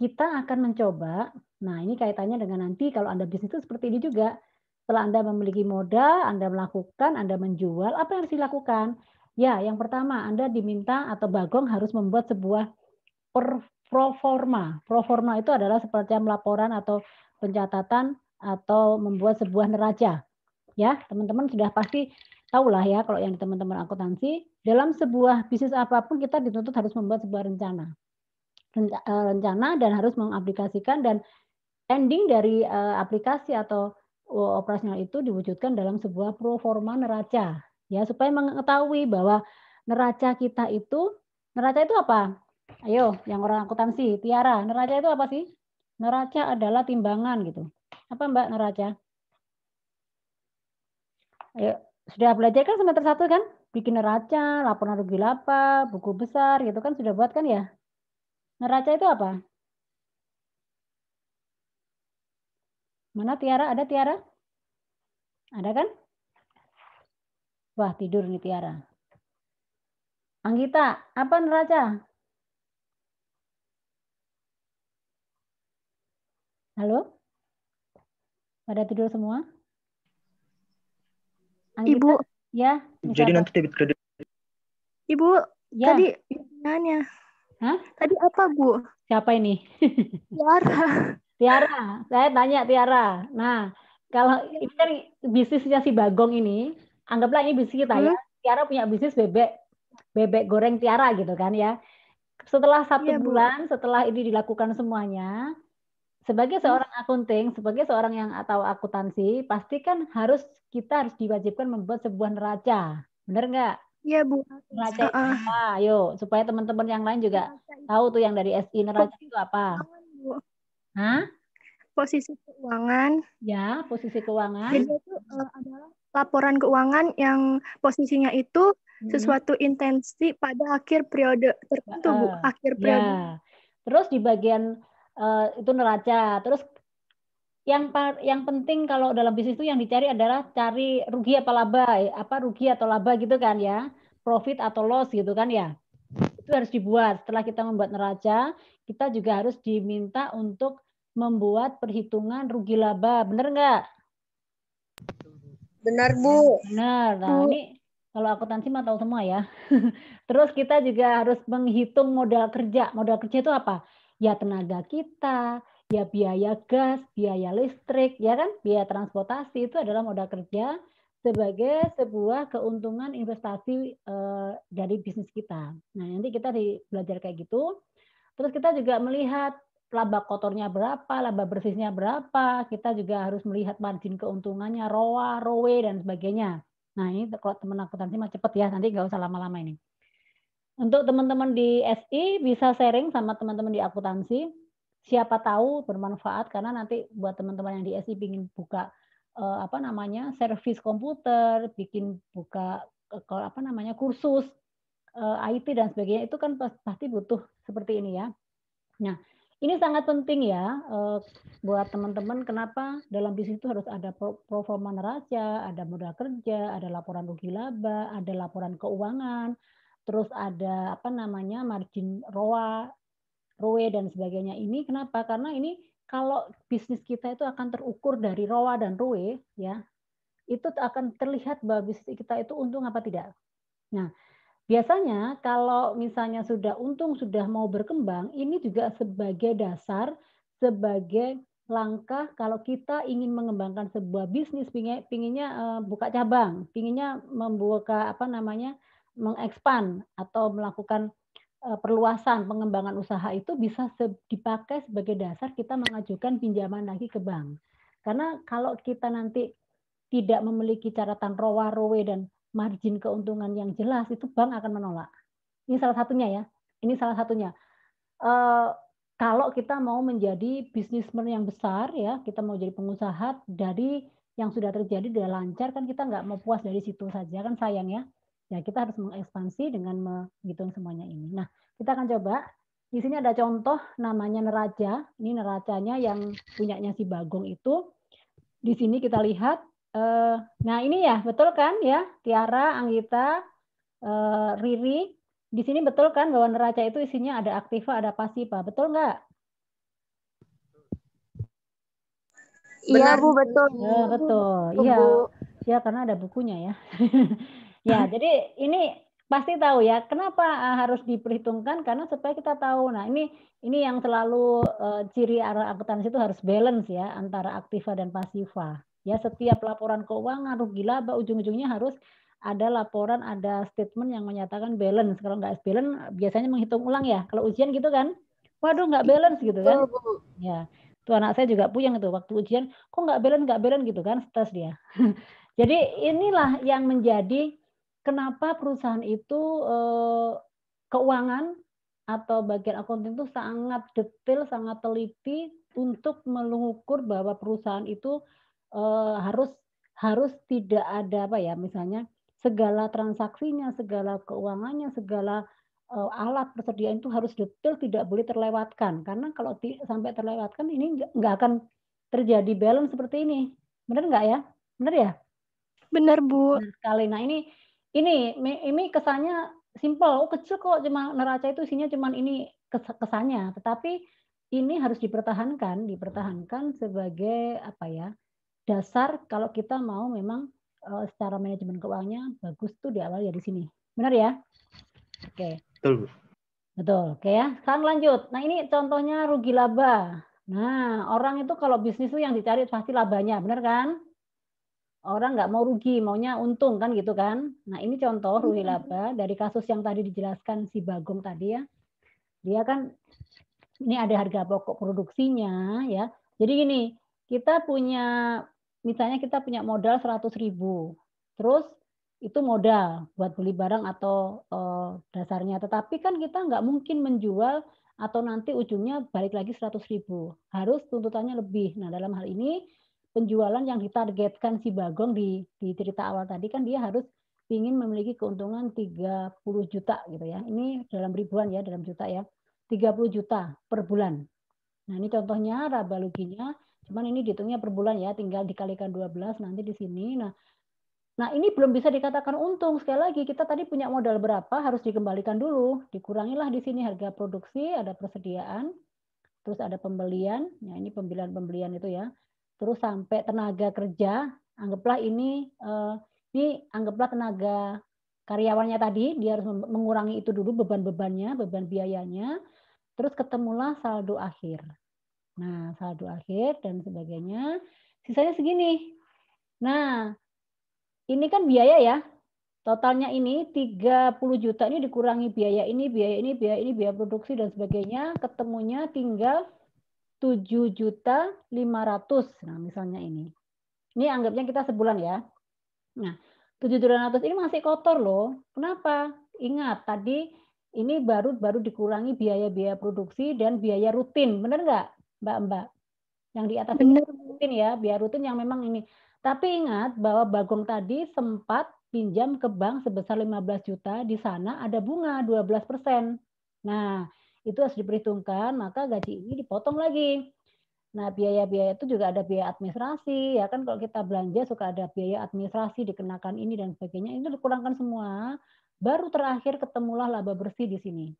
kita akan mencoba, nah ini kaitannya dengan nanti kalau Anda bisnis itu seperti ini juga. Setelah Anda memiliki modal, Anda melakukan, Anda menjual, apa yang harus dilakukan? Ya, yang pertama Anda diminta atau Bagong harus membuat sebuah proforma. Proforma itu adalah seperti laporan atau pencatatan atau membuat sebuah neraca. Ya, teman-teman sudah pasti tahulah ya kalau yang teman-teman akuntansi, dalam sebuah bisnis apapun kita dituntut harus membuat sebuah rencana. Rencana dan harus mengaplikasikan, dan ending dari aplikasi atau operasional itu diwujudkan dalam sebuah proforma neraca. Ya, supaya mengetahui bahwa neraca itu apa? Ayo, yang orang akuntansi, Tiara, neraca itu apa sih? Neraca adalah timbangan gitu. Apa Mbak neraca? Ayo, sudah belajar kan semester 1 kan? Bikin neraca, laporan rugi laba, buku besar gitu kan sudah buat kan ya? Neraca itu apa? Mana Tiara? Ada Tiara? Ada kan? Wah, tidur nih Tiara. Anggita, apa neraca? Halo? Pada tidur semua? Anggita, Ibu. Ya. Jadi nanti debit kredit. Ibu, ya. Tadi nanya. Hah? Tadi apa, Bu? Siapa ini? Tiara. Tiara, saya tanya Tiara. Nah, kalau ini kan bisnisnya si Bagong ini, anggaplah ini bisnis kita ya. Tiara punya bisnis bebek goreng Tiara gitu kan ya. Setelah 1 bulan, setelah ini dilakukan semuanya, sebagai seorang akunting, sebagai seorang yang atau akuntansi, pasti kan kita harus diwajibkan membuat sebuah neraca. Benar nggak? Iya, Bu. Neraca itu apa? Ayo, supaya teman-teman yang lain juga tahu tuh yang dari SI, neraca itu apa? Hah? Posisi keuangan. Ya, posisi keuangan. Jadi itu adalah laporan keuangan yang posisinya itu sesuatu intensi pada akhir periode tertentu, Bu. Akhir periode. Ya. Terus di bagian itu neraca. Terus yang penting kalau dalam bisnis itu yang dicari adalah cari rugi apa laba, rugi atau laba gitu kan ya, profit atau loss gitu kan ya. Itu harus dibuat. Setelah kita membuat neraca, kita juga harus diminta untuk membuat perhitungan rugi laba, benar nggak? Benar, Bu. Benar. Nah, ini kalau akuntansi mah tahu semua ya. Terus kita juga harus menghitung modal kerja. Modal kerja itu apa? Ya tenaga kita, ya biaya gas, biaya listrik, ya kan? Biaya transportasi itu adalah modal kerja sebagai sebuah keuntungan investasi dari bisnis kita. Nah, nanti kita belajar kayak gitu. Terus kita juga melihat laba kotornya berapa, laba bersihnya berapa. Kita juga harus melihat margin keuntungannya, ROA, ROE, dan sebagainya. Nah, ini kalau teman akuntansi mah cepet ya, nanti nggak usah lama-lama ini. Untuk teman-teman di SI bisa sharing sama teman-teman di akuntansi. Siapa tahu bermanfaat karena nanti buat teman-teman yang di SI ingin buka servis komputer, bikin buka kursus IT dan sebagainya, itu kan pasti butuh seperti ini ya. Nah, ini sangat penting ya buat teman-teman. Kenapa dalam bisnis itu harus ada pro forma neraca, ada modal kerja, ada laporan rugi laba, ada laporan keuangan, terus ada margin ROA, ROE dan sebagainya. Ini kenapa? Karena ini kalau bisnis kita itu akan terukur dari ROA dan ROE ya, itu akan terlihat bahwa bisnis kita itu untung apa tidak. Nah, biasanya kalau misalnya sudah untung, sudah mau berkembang, ini juga sebagai dasar, sebagai langkah kalau kita ingin mengembangkan sebuah bisnis, pinginnya buka cabang, pinginnya membuka mengekspan atau melakukan perluasan pengembangan usaha, itu bisa dipakai sebagai dasar kita mengajukan pinjaman lagi ke bank. Karena kalau kita nanti tidak memiliki catatan ROA, ROE, dan margin keuntungan yang jelas, itu bank akan menolak. Ini salah satunya ya. Ini salah satunya. Kalau kita mau menjadi bisnismen yang besar ya, kita mau jadi pengusaha, dari yang sudah terjadi sudah lancar, kan kita nggak mau puas dari situ saja, kan sayang ya. Ya kita harus mengekspansi dengan menghitung semuanya ini. Nah, kita akan coba. Di sini ada contoh namanya neraca. Ini neracanya yang punyanya si Bagong itu. Di sini kita lihat. Nah ini ya, betul kan ya, Tiara, Anggita, Riri. Di sini betul kan bahwa neraca itu isinya ada aktiva, ada pasiva, betul nggak? Iya, Bu, betul. Betul. Iya. Ya, karena ada bukunya ya. Ya, jadi ini pasti tahu ya, kenapa harus diperhitungkan, karena supaya kita tahu. Nah, ini yang selalu ciri akuntansi itu harus balance ya antara aktiva dan pasiva. Ya, setiap laporan keuangan, rugi laba, ujung-ujungnya harus ada laporan, ada statement yang menyatakan balance. Kalau nggak balance, biasanya menghitung ulang ya. Kalau ujian gitu kan, waduh nggak balance gitu kan. Ya, tuh anak saya juga puyeng itu waktu ujian, kok nggak balance gitu kan, stres dia. Jadi inilah yang menjadi kenapa perusahaan itu keuangan atau bagian accounting itu sangat detail, sangat teliti untuk mengukur bahwa perusahaan itu harus tidak ada misalnya segala transaksinya, segala keuangannya, segala alat persediaan itu harus detail, tidak boleh terlewatkan. Karena kalau sampai terlewatkan ini nggak akan terjadi balance seperti ini. Benar nggak ya? Benar ya? Benar, Bu. Benar sekali. Nah, ini kesannya simpel, kecil kok, cuma neraca itu isinya cuma ini kesannya, tetapi ini harus dipertahankan sebagai dasar kalau kita mau memang secara manajemen keuangannya bagus tuh diawali dari sini. Benar ya? Oke. Betul, Bu. Betul. Oke ya. Sekarang lanjut. Nah, ini contohnya rugi laba. Nah, orang itu kalau bisnis itu yang dicari pasti labanya, benar kan? Orang nggak mau rugi, maunya untung kan gitu kan. Nah ini contoh rugi laba dari kasus yang tadi dijelaskan si Bagong tadi ya. Dia kan Ini ada harga pokok produksinya ya. Jadi gini, kita punya misalnya kita punya modal 100.000. Terus itu modal buat beli barang atau dasarnya. Tetapi kan kita nggak mungkin menjual atau nanti ujungnya balik lagi 100.000. Harus tuntutannya lebih. Nah, dalam hal ini penjualan yang ditargetkan si Bagong di cerita awal tadi kan dia harus ingin memiliki keuntungan 30 juta gitu ya. Ini dalam ribuan ya, dalam juta ya. 30 juta per bulan. Nah, ini contohnya raba ruginya, cuman ini dihitungnya per bulan ya, tinggal dikalikan 12 nanti di sini. Nah, ini belum bisa dikatakan untung. Sekali lagi, kita tadi punya modal berapa harus dikembalikan dulu. Dikurangilah di sini harga produksi, ada persediaan, terus ada pembelian. Nah, ini pembelian itu ya. Terus sampai tenaga kerja, anggaplah ini anggaplah tenaga karyawannya tadi, dia harus mengurangi itu dulu beban-bebannya, beban biayanya. Terus ketemulah saldo akhir. Nah, saldo akhir dan sebagainya. Sisanya segini. Nah, ini kan biaya ya. Totalnya ini 30 juta ini dikurangi biaya ini, biaya ini, biaya ini, biaya produksi dan sebagainya. Ketemunya tinggal 7.500.000. Nah, misalnya ini. Ini anggapnya kita sebulan ya. Nah, 7.500 ini masih kotor loh. Kenapa? Ingat tadi ini baru dikurangi biaya-biaya produksi dan biaya rutin, benar nggak, Mbak? Yang di atas ini rutin ya, biaya rutin yang memang ini. Tapi ingat bahwa Bagong tadi sempat pinjam ke bank sebesar 15 juta, di sana ada bunga 12%. Nah, itu harus diperhitungkan, maka gaji ini dipotong lagi. Nah, biaya-biaya itu juga ada biaya administrasi, ya kan kalau kita belanja suka ada biaya administrasi dikenakan ini dan sebagainya, itu dikurangkan semua. Baru terakhir ketemulah laba bersih di sini.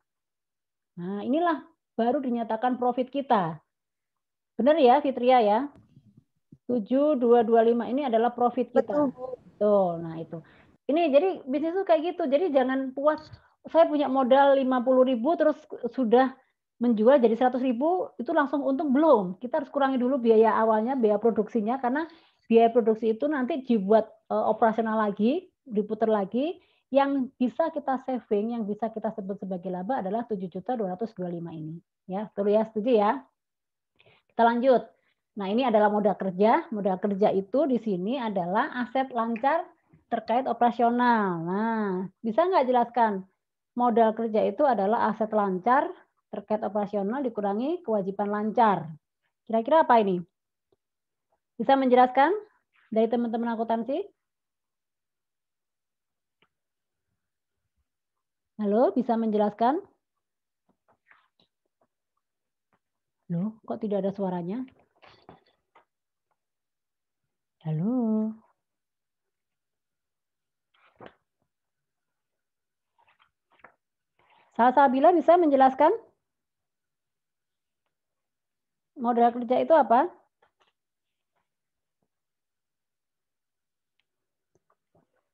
Nah, inilah baru dinyatakan profit kita. Benar ya, Fitria ya? 7.225 ini adalah profit kita. Betul. Nah, itu. Ini jadi bisnis itu kayak gitu. Jadi jangan puas saya punya modal 50.000 terus sudah menjual jadi 100.000 itu langsung untung, belum. Kita harus kurangi dulu biaya awalnya, biaya produksinya karena biaya produksi itu nanti dibuat operasional lagi, diputar lagi. Yang bisa kita saving, yang bisa kita sebut sebagai laba adalah 7.225 ini. Ya, betul ya, setuju ya? Kita lanjut. Nah, ini adalah modal kerja. Modal kerja itu di sini adalah aset lancar terkait operasional. Nah, bisa nggak jelaskan? Modal kerja itu adalah aset lancar terkait operasional dikurangi kewajiban lancar. Kira-kira apa ini? Bisa menjelaskan dari teman-teman akuntansi? Halo, bisa menjelaskan? Loh, kok tidak ada suaranya? Halo. Salsabila bisa menjelaskan? Modal kerja itu apa?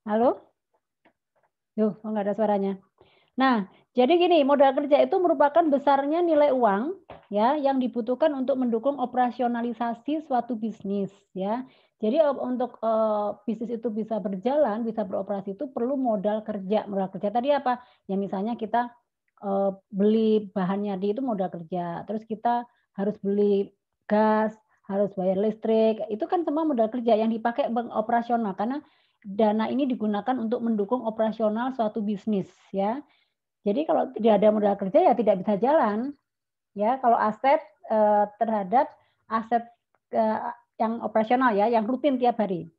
Halo? Loh, kok nggak ada suaranya? Nah, jadi gini, modal kerja itu merupakan besarnya nilai uang ya yang dibutuhkan untuk mendukung operasionalisasi suatu bisnis ya. Jadi untuk bisnis itu bisa berjalan, bisa beroperasi itu perlu modal kerja. Modal kerja tadi apa? Ya misalnya kita beli bahannya di itu modal kerja. Terus kita harus beli gas, harus bayar listrik. Itu kan semua modal kerja yang dipakai operasional karena dana ini digunakan untuk mendukung operasional suatu bisnis ya. Jadi kalau tidak ada modal kerja ya tidak bisa jalan. Ya, kalau aset terhadap aset yang operasional ya, yang rutin tiap hari.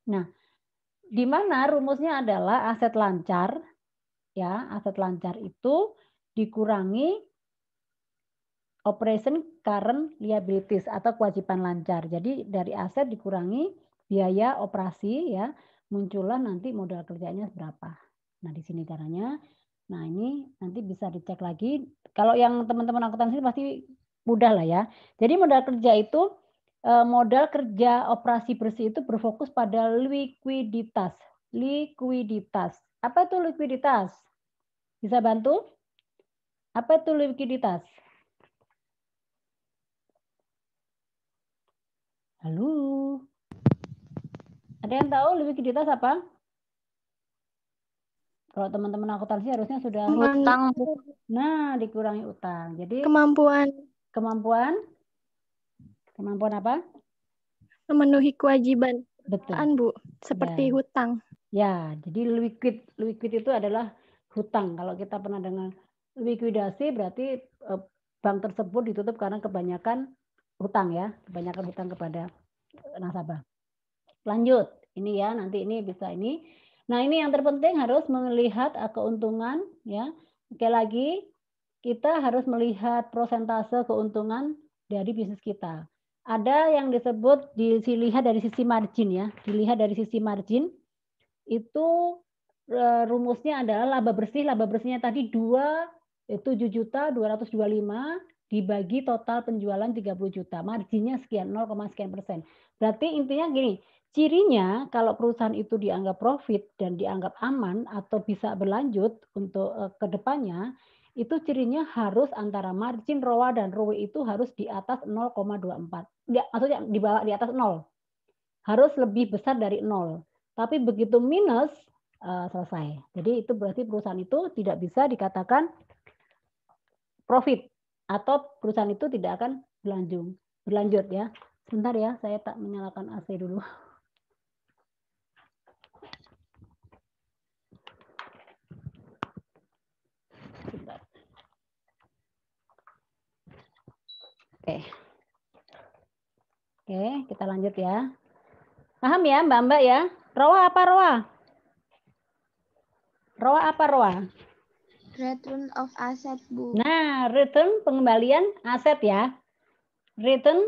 Nah, di mana rumusnya adalah aset lancar ya, aset lancar itu dikurangi operation current liabilities atau kewajiban lancar. Jadi dari aset dikurangi biaya operasi ya, muncullah nanti modal kerjanya berapa. Nah, di sini caranya. Nah, ini nanti bisa dicek lagi. Kalau yang teman-teman akuntansi pasti mudah lah ya. Jadi modal kerja itu, modal kerja operasi bersih itu berfokus pada likuiditas. Likuiditas. Apa itu likuiditas? Bisa bantu? Apa itu likuiditas? Halo? Ada yang tahu likuiditas apa? Kalau teman-teman akuntansi harusnya sudah Utang. dikurangi utang. Jadi Kemampuan kemampuan apa? memenuhi kewajiban perusahaan, Betul. Bu, seperti Ya. hutang. Ya, jadi liquid itu adalah hutang. Kalau kita pernah dengar likuidasi berarti bank tersebut ditutup karena kebanyakan hutang ya, kebanyakan hutang kepada nasabah. Lanjut, ini ya, nanti ini bisa ini. Nah, ini yang terpenting harus melihat keuntungan ya. Sekali lagi, kita harus melihat persentase keuntungan dari bisnis kita. Ada yang disebut dilihat dari sisi margin ya. Dilihat dari sisi margin itu rumusnya adalah laba bersih. Laba bersihnya tadi 7.225.000 dibagi total penjualan 30 juta. Marginnya sekian, 0, sekian persen. Berarti intinya gini, cirinya kalau perusahaan itu dianggap profit dan dianggap aman atau bisa berlanjut untuk ke depannya, itu cirinya harus antara margin ROA dan ROE itu harus di atas 0,24. Maksudnya di bawah, di atas 0. Harus lebih besar dari 0. Tapi begitu minus, selesai. Jadi itu berarti perusahaan itu tidak bisa dikatakan profit atau perusahaan itu tidak akan berlanjut ya. Sebentar ya, saya tak menyalakan AC dulu. Sebentar. Oke, kita lanjut ya. Paham ya Mbak-mbak ya? ROA apa ROA? ROA apa ROA? Return of asset, Bu. Nah, return pengembalian aset ya. Return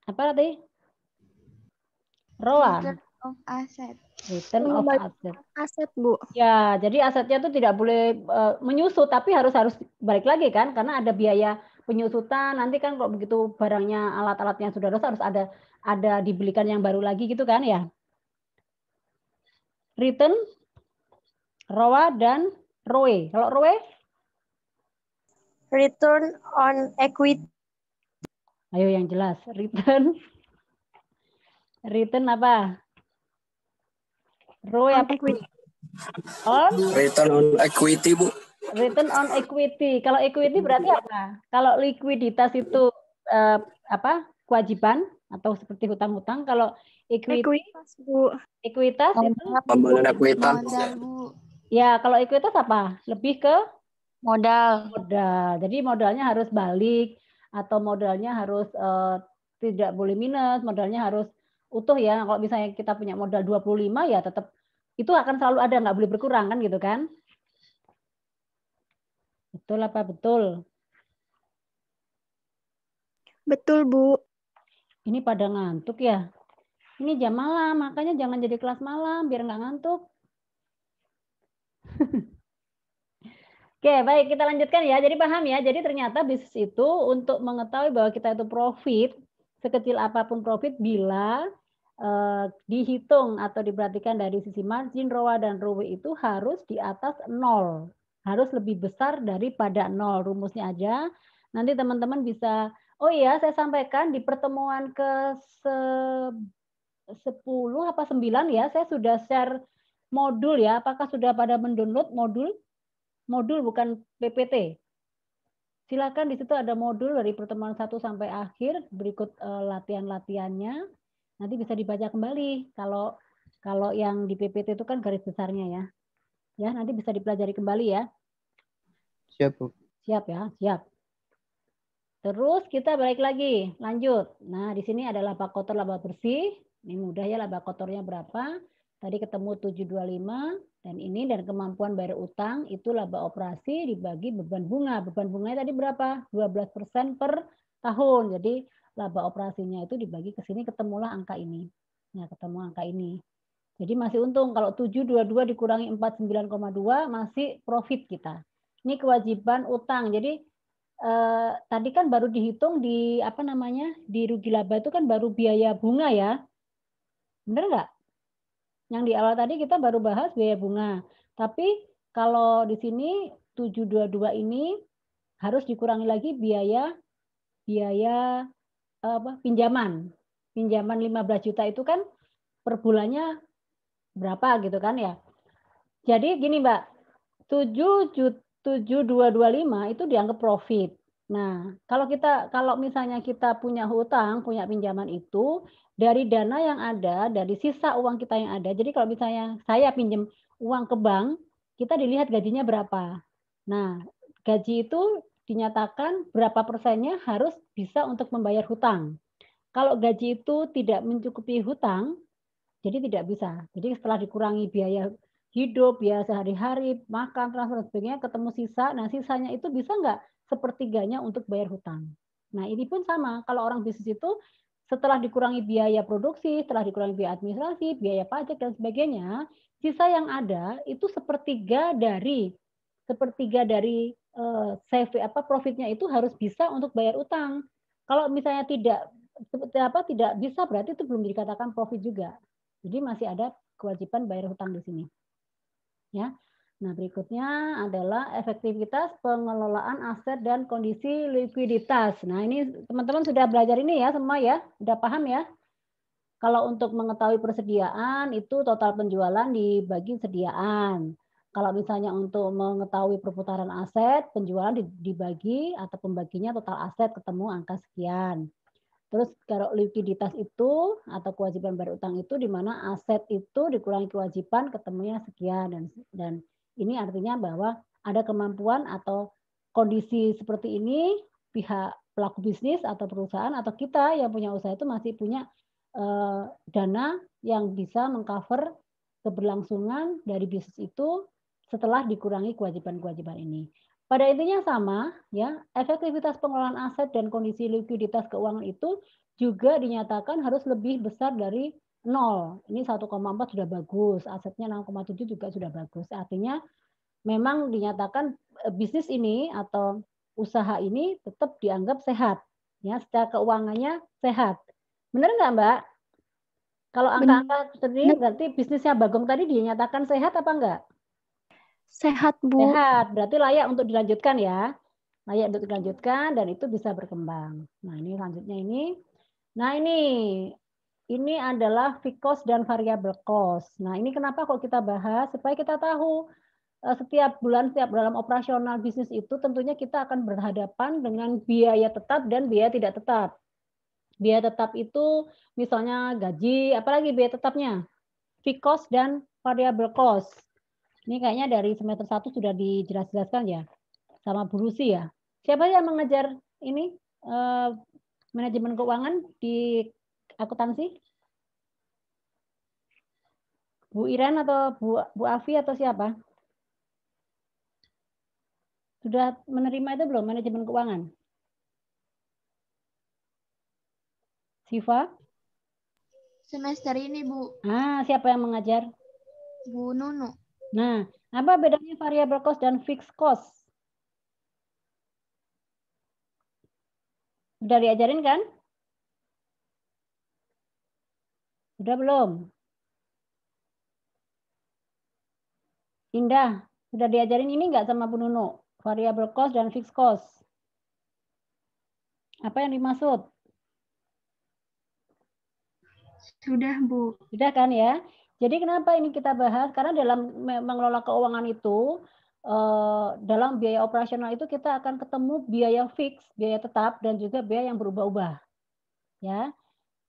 apa tadi? ROA. Return of asset. Return of asset. Aset, Bu. Ya, jadi asetnya itu tidak boleh menyusut, tapi harus balik lagi kan, karena ada biaya penyusutan. Nanti kan kalau begitu barangnya, alat-alatnya sudah rusak harus ada dibelikan yang baru lagi gitu kan ya. Return, ROA dan ROE. Kalau ROE? Return on equity. Ayo yang jelas. Return apa? ROE apa? Return on equity, Bu. Return on equity. Kalau equity berarti apa? Kalau likuiditas itu kewajiban atau seperti hutang-hutang. Kalau Ekuitas, Bu. ekuitas itu Pembagian ekuitas. Modal, Bu. ya, kalau ekuitas apa? Lebih ke Modal. modal. Jadi modalnya harus balik atau modalnya harus tidak boleh minus, modalnya harus utuh ya. Kalau misalnya kita punya modal 25 ya tetap itu akan selalu ada, nggak boleh berkurang kan gitu kan? Betul apa betul? Betul, Bu. Ini pada ngantuk ya? Ini jam malam, makanya jangan jadi kelas malam biar nggak ngantuk. Oke, baik kita lanjutkan ya. Jadi paham ya. Jadi ternyata bisnis itu untuk mengetahui bahwa kita itu profit, sekecil apapun profit bila dihitung atau diperhatikan dari sisi margin, ROA dan ROE itu harus di atas 0. Harus lebih besar daripada 0. Rumusnya aja. Nanti teman-teman bisa, oh iya saya sampaikan di pertemuan ke 10 apa 9 ya, saya sudah share modul ya. Apakah sudah pada mendownload modul? Modul bukan PPT. Silakan di situ ada modul dari pertemuan 1 sampai akhir, berikut latihan-latihannya. Nanti bisa dibaca kembali. Kalau yang di PPT itu kan garis besarnya ya. Ya, nanti bisa dipelajari kembali ya. Siap, Bu. Siap ya, siap. Terus kita balik lagi, lanjut. Nah, di sini ada laba kotor, laba bersih. Ini mudah ya, laba kotornya berapa? Tadi ketemu 725 dan ini dan kemampuan bayar utang itu laba operasi dibagi beban bunga. Beban bunganya tadi berapa? 12% per tahun. Jadi laba operasinya itu dibagi ke sini ketemulah angka ini. Nah, ketemu angka ini. Jadi masih untung kalau 722 dikurangi 49,2 masih profit kita. Ini kewajiban utang. Jadi tadi kan baru dihitung di apa namanya? Di rugi laba itu kan baru biaya bunga ya. Benar nggak? Yang di awal tadi kita baru bahas biaya bunga. Tapi kalau di sini 722 ini harus dikurangi lagi biaya pinjaman. Pinjaman 15 juta itu kan per bulannya berapa gitu kan ya. Jadi gini Mbak, 7.7225 itu dianggap profit. Nah, kalau misalnya kita punya hutang, punya pinjaman itu dari dana yang ada, dari sisa uang kita yang ada. Jadi kalau misalnya saya pinjam uang ke bank, kita dilihat gajinya berapa. Nah, gaji itu dinyatakan berapa persennya harus bisa untuk membayar hutang. Kalau gaji itu tidak mencukupi hutang, jadi tidak bisa. Jadi setelah dikurangi biaya hidup, biaya sehari-hari, makan, transfer, dan sebagainya, ketemu sisa. Nah, sisanya itu bisa nggak sepertiganya untuk bayar hutang. Nah, ini pun sama. Kalau orang bisnis itu setelah dikurangi biaya produksi, setelah dikurangi biaya administrasi, biaya pajak, dan sebagainya, sisa yang ada itu sepertiga dari profitnya itu harus bisa untuk bayar utang. Kalau misalnya tidak bisa, berarti itu belum dikatakan profit juga. Jadi masih ada kewajiban bayar hutang di sini. Ya. Nah, berikutnya adalah efektivitas pengelolaan aset dan kondisi likuiditas. Nah, ini teman-teman sudah belajar ini ya semua ya? Sudah paham ya? Kalau untuk mengetahui persediaan itu total penjualan dibagi sediaan. Kalau misalnya untuk mengetahui perputaran aset, penjualan dibagi atau pembaginya total aset ketemu angka sekian. Terus kalau likuiditas itu atau kewajiban bayar utang itu di mana aset itu dikurangi kewajiban ketemunya sekian, dan ini artinya bahwa ada kemampuan atau kondisi seperti ini pihak pelaku bisnis atau perusahaan atau kita yang punya usaha itu masih punya dana yang bisa mengcover keberlangsungan dari bisnis itu setelah dikurangi kewajiban-kewajiban ini. Pada intinya sama, ya, efektivitas pengelolaan aset dan kondisi likuiditas keuangan itu juga dinyatakan harus lebih besar dari 0. Ini 1,4 sudah bagus, asetnya 6,7 juga sudah bagus. Artinya memang dinyatakan bisnis ini atau usaha ini tetap dianggap sehat, ya, secara keuangannya sehat. Benar nggak, Mbak? Kalau angka-angka seperti ini berarti bisnisnya Bagong tadi dinyatakan sehat apa enggak? Sehat, Bu. Sehat, berarti layak untuk dilanjutkan ya. Layak untuk dilanjutkan dan itu bisa berkembang. Nah, ini selanjutnya ini. Nah, ini adalah fixed cost dan variable cost. Nah, ini kenapa kok kita bahas? Supaya kita tahu setiap bulan, setiap dalam operasional bisnis itu tentunya kita akan berhadapan dengan biaya tetap dan biaya tidak tetap. Biaya tetap itu misalnya gaji, apalagi biaya tetapnya? Fixed cost dan variable cost. Ini kayaknya dari semester 1 sudah dijelaskan ya, sama Bu Rusi ya. Siapa yang mengajar ini manajemen keuangan di akuntansi? Bu Iren atau Bu Afi atau siapa? Sudah menerima itu belum manajemen keuangan? Siva? Semester ini, Bu. Siapa yang mengajar? Bu Nunu. Nah, apa bedanya variable cost dan fixed cost? Sudah diajarin kan? Sudah belum? Indah, sudah diajarin ini enggak sama Bu Nunu? Variable cost dan fixed cost. Apa yang dimaksud? Sudah, Bu. Sudah kan ya? Jadi kenapa ini kita bahas? Karena dalam mengelola keuangan itu, dalam biaya operasional itu kita akan ketemu biaya fix, biaya tetap, dan juga biaya yang berubah-ubah. Ya,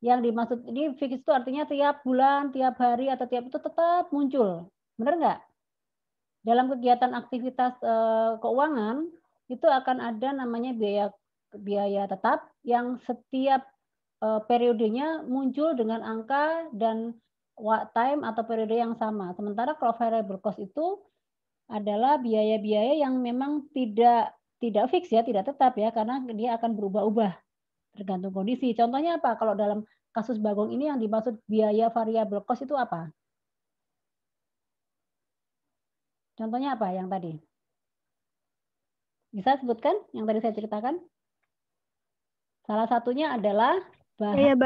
yang dimaksud ini fix itu artinya tiap bulan, tiap hari, atau tiap itu tetap muncul. Benar nggak? Dalam kegiatan aktivitas keuangan itu akan ada namanya biaya tetap yang setiap periodenya muncul dengan angka dan time atau periode yang sama. Sementara kalau variable cost itu adalah biaya-biaya yang memang tidak fix ya, tidak tetap ya, karena dia akan berubah-ubah tergantung kondisi. Contohnya apa? Kalau dalam kasus Bagong ini yang dimaksud biaya variable cost itu apa? Contohnya apa yang tadi? Bisa sebutkan yang tadi saya ceritakan? Salah satunya adalah bahan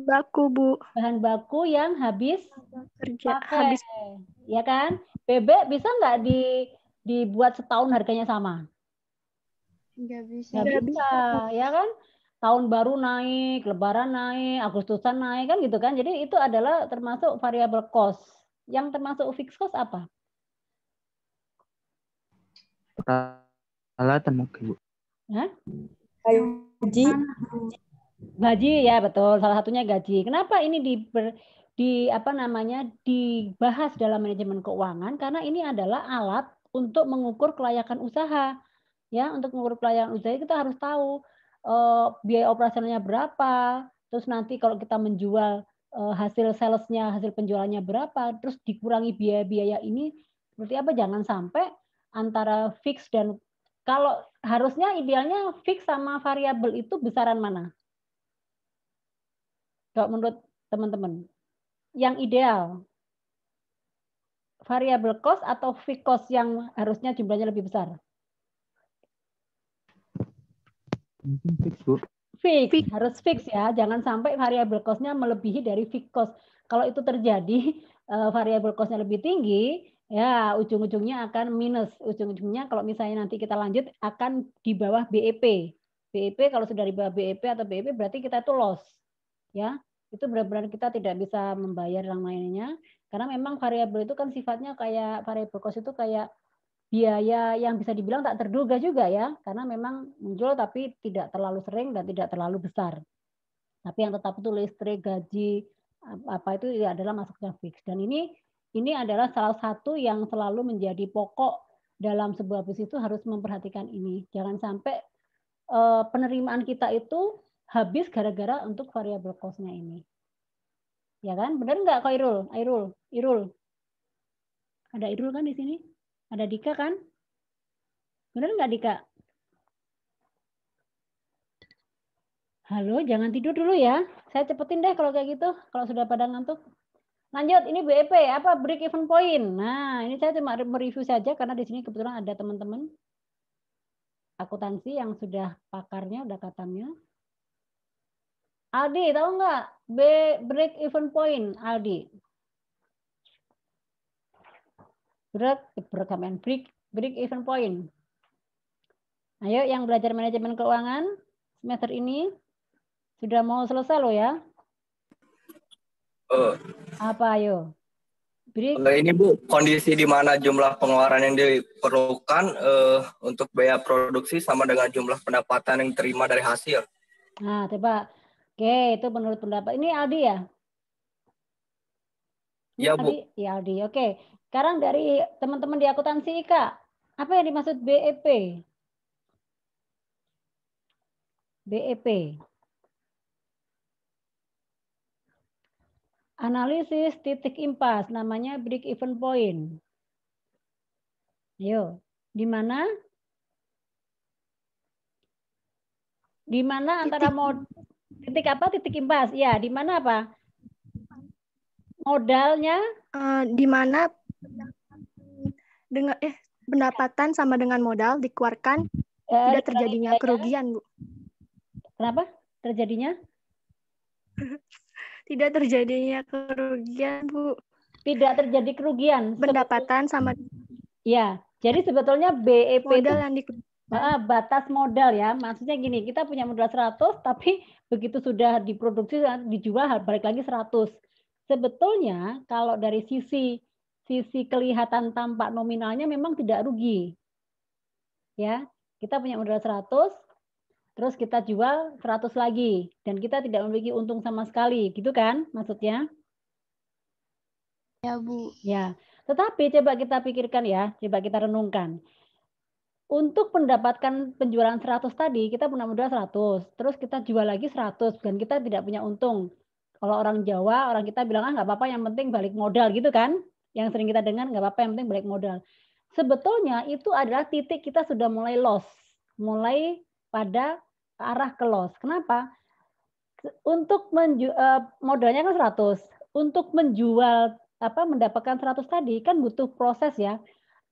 baku, Bu. Bahan baku yang habis kerja, pakai. Ya kan? Bebek bisa nggak dibuat setahun harganya sama? Nggak bisa. Nggak bisa, ya kan? Tahun baru naik, Lebaran naik, Agustusan naik, kan gitu kan? Jadi itu adalah termasuk variable cost. Yang termasuk fixed cost apa? Peralatan mungkin, Bu. Hah? Gaji. Gaji ya betul, salah satunya gaji. Kenapa ini dibahas dalam manajemen keuangan? Karena ini adalah alat untuk mengukur kelayakan usaha. Ya, untuk mengukur kelayakan usaha kita harus tahu biaya operasionalnya berapa, terus nanti kalau kita menjual hasil salesnya, hasil penjualannya berapa, terus dikurangi biaya-biaya ini seperti apa? Jangan sampai antara fix dan kalau harusnya idealnya fix sama variabel itu besaran mana? Kalau menurut teman-teman, yang ideal variable cost atau fixed cost yang harusnya jumlahnya lebih besar? Mungkin fix, Bu. Fix, harus fix ya. Jangan sampai variable cost-nya melebihi dari fixed cost. Kalau itu terjadi, variable cost-nya lebih tinggi, ya ujung-ujungnya akan minus. Ujung-ujungnya kalau misalnya nanti kita lanjut akan di bawah BEP. BEP kalau sudah di bawah BEP atau BEP berarti kita itu loss. Ya, itu benar-benar kita tidak bisa membayar yang lainnya. Karena memang variabel itu kan sifatnya kayak variable cost itu kayak biaya yang bisa dibilang tak terduga juga ya, karena memang muncul tapi tidak terlalu sering dan tidak terlalu besar. Tapi yang tetap itu listrik, gaji, apa itu ya adalah masuknya fix. Dan ini adalah salah satu yang selalu menjadi pokok dalam sebuah bisnis itu harus memperhatikan ini. Jangan sampai penerimaan kita itu habis gara-gara untuk variable cost-nya ini. Ya kan? Benar nggak Kak Irul? Ada Irul kan di sini? Ada Dika kan? Benar nggak Dika? Halo, jangan tidur dulu ya. Saya cepetin deh kalau kayak gitu. Kalau sudah pada ngantuk. Lanjut, ini BEP, apa break even point. Nah, ini saya cuma mereview saja karena di sini kebetulan ada teman-teman akuntansi yang sudah pakarnya, udah katamnya. Aldi, tahu nggak break even point, Aldi? Break even point. Ayo yang belajar manajemen keuangan semester ini sudah mau selesai loh ya. Apa ayo? Ini Bu, kondisi di mana jumlah pengeluaran yang diperlukan untuk biaya produksi sama dengan jumlah pendapatan yang terima dari hasil. Nah, coba. Oke, itu menurut pendapat. Ini Aldi ya? Iya, Bu. Ya, Aldi. Oke. Sekarang dari teman-teman di akuntansi Ika, apa yang dimaksud BEP? BEP. Analisis titik impas, namanya break even point. Ayo, di mana? Di mana antara titik apa? Titik impas. Ya, di mana apa? Modalnya? Di mana dengan pendapatan sama dengan modal dikeluarkan tidak terjadinya kerugian, Bu. Kenapa? Terjadinya? Tidak terjadinya kerugian, Bu. Tidak terjadi kerugian. Pendapatan sama. Ya, jadi sebetulnya BEP modal itu batas modal ya. Maksudnya gini, kita punya modal 100, tapi begitu sudah diproduksi, dijual, balik lagi 100. Sebetulnya kalau dari sisi kelihatan tampak nominalnya memang tidak rugi. Ya, kita punya modal 100, terus kita jual 100 lagi, dan kita tidak memiliki untung sama sekali, gitu kan maksudnya? Ya, Bu. Ya, tetapi coba kita pikirkan ya, coba kita renungkan. Untuk mendapatkan penjualan 100 tadi, kita punya modal 100, terus kita jual lagi 100, dan kita tidak punya untung. Kalau orang Jawa, orang kita bilang, nggak apa-apa, yang penting balik modal, gitu kan? Yang sering kita dengar, nggak apa-apa, yang penting balik modal. Sebetulnya itu adalah titik kita sudah mulai loss, mulai pada arah ke loss. Kenapa? Untuk modalnya kan 100, untuk menjual mendapatkan 100 tadi kan butuh proses ya.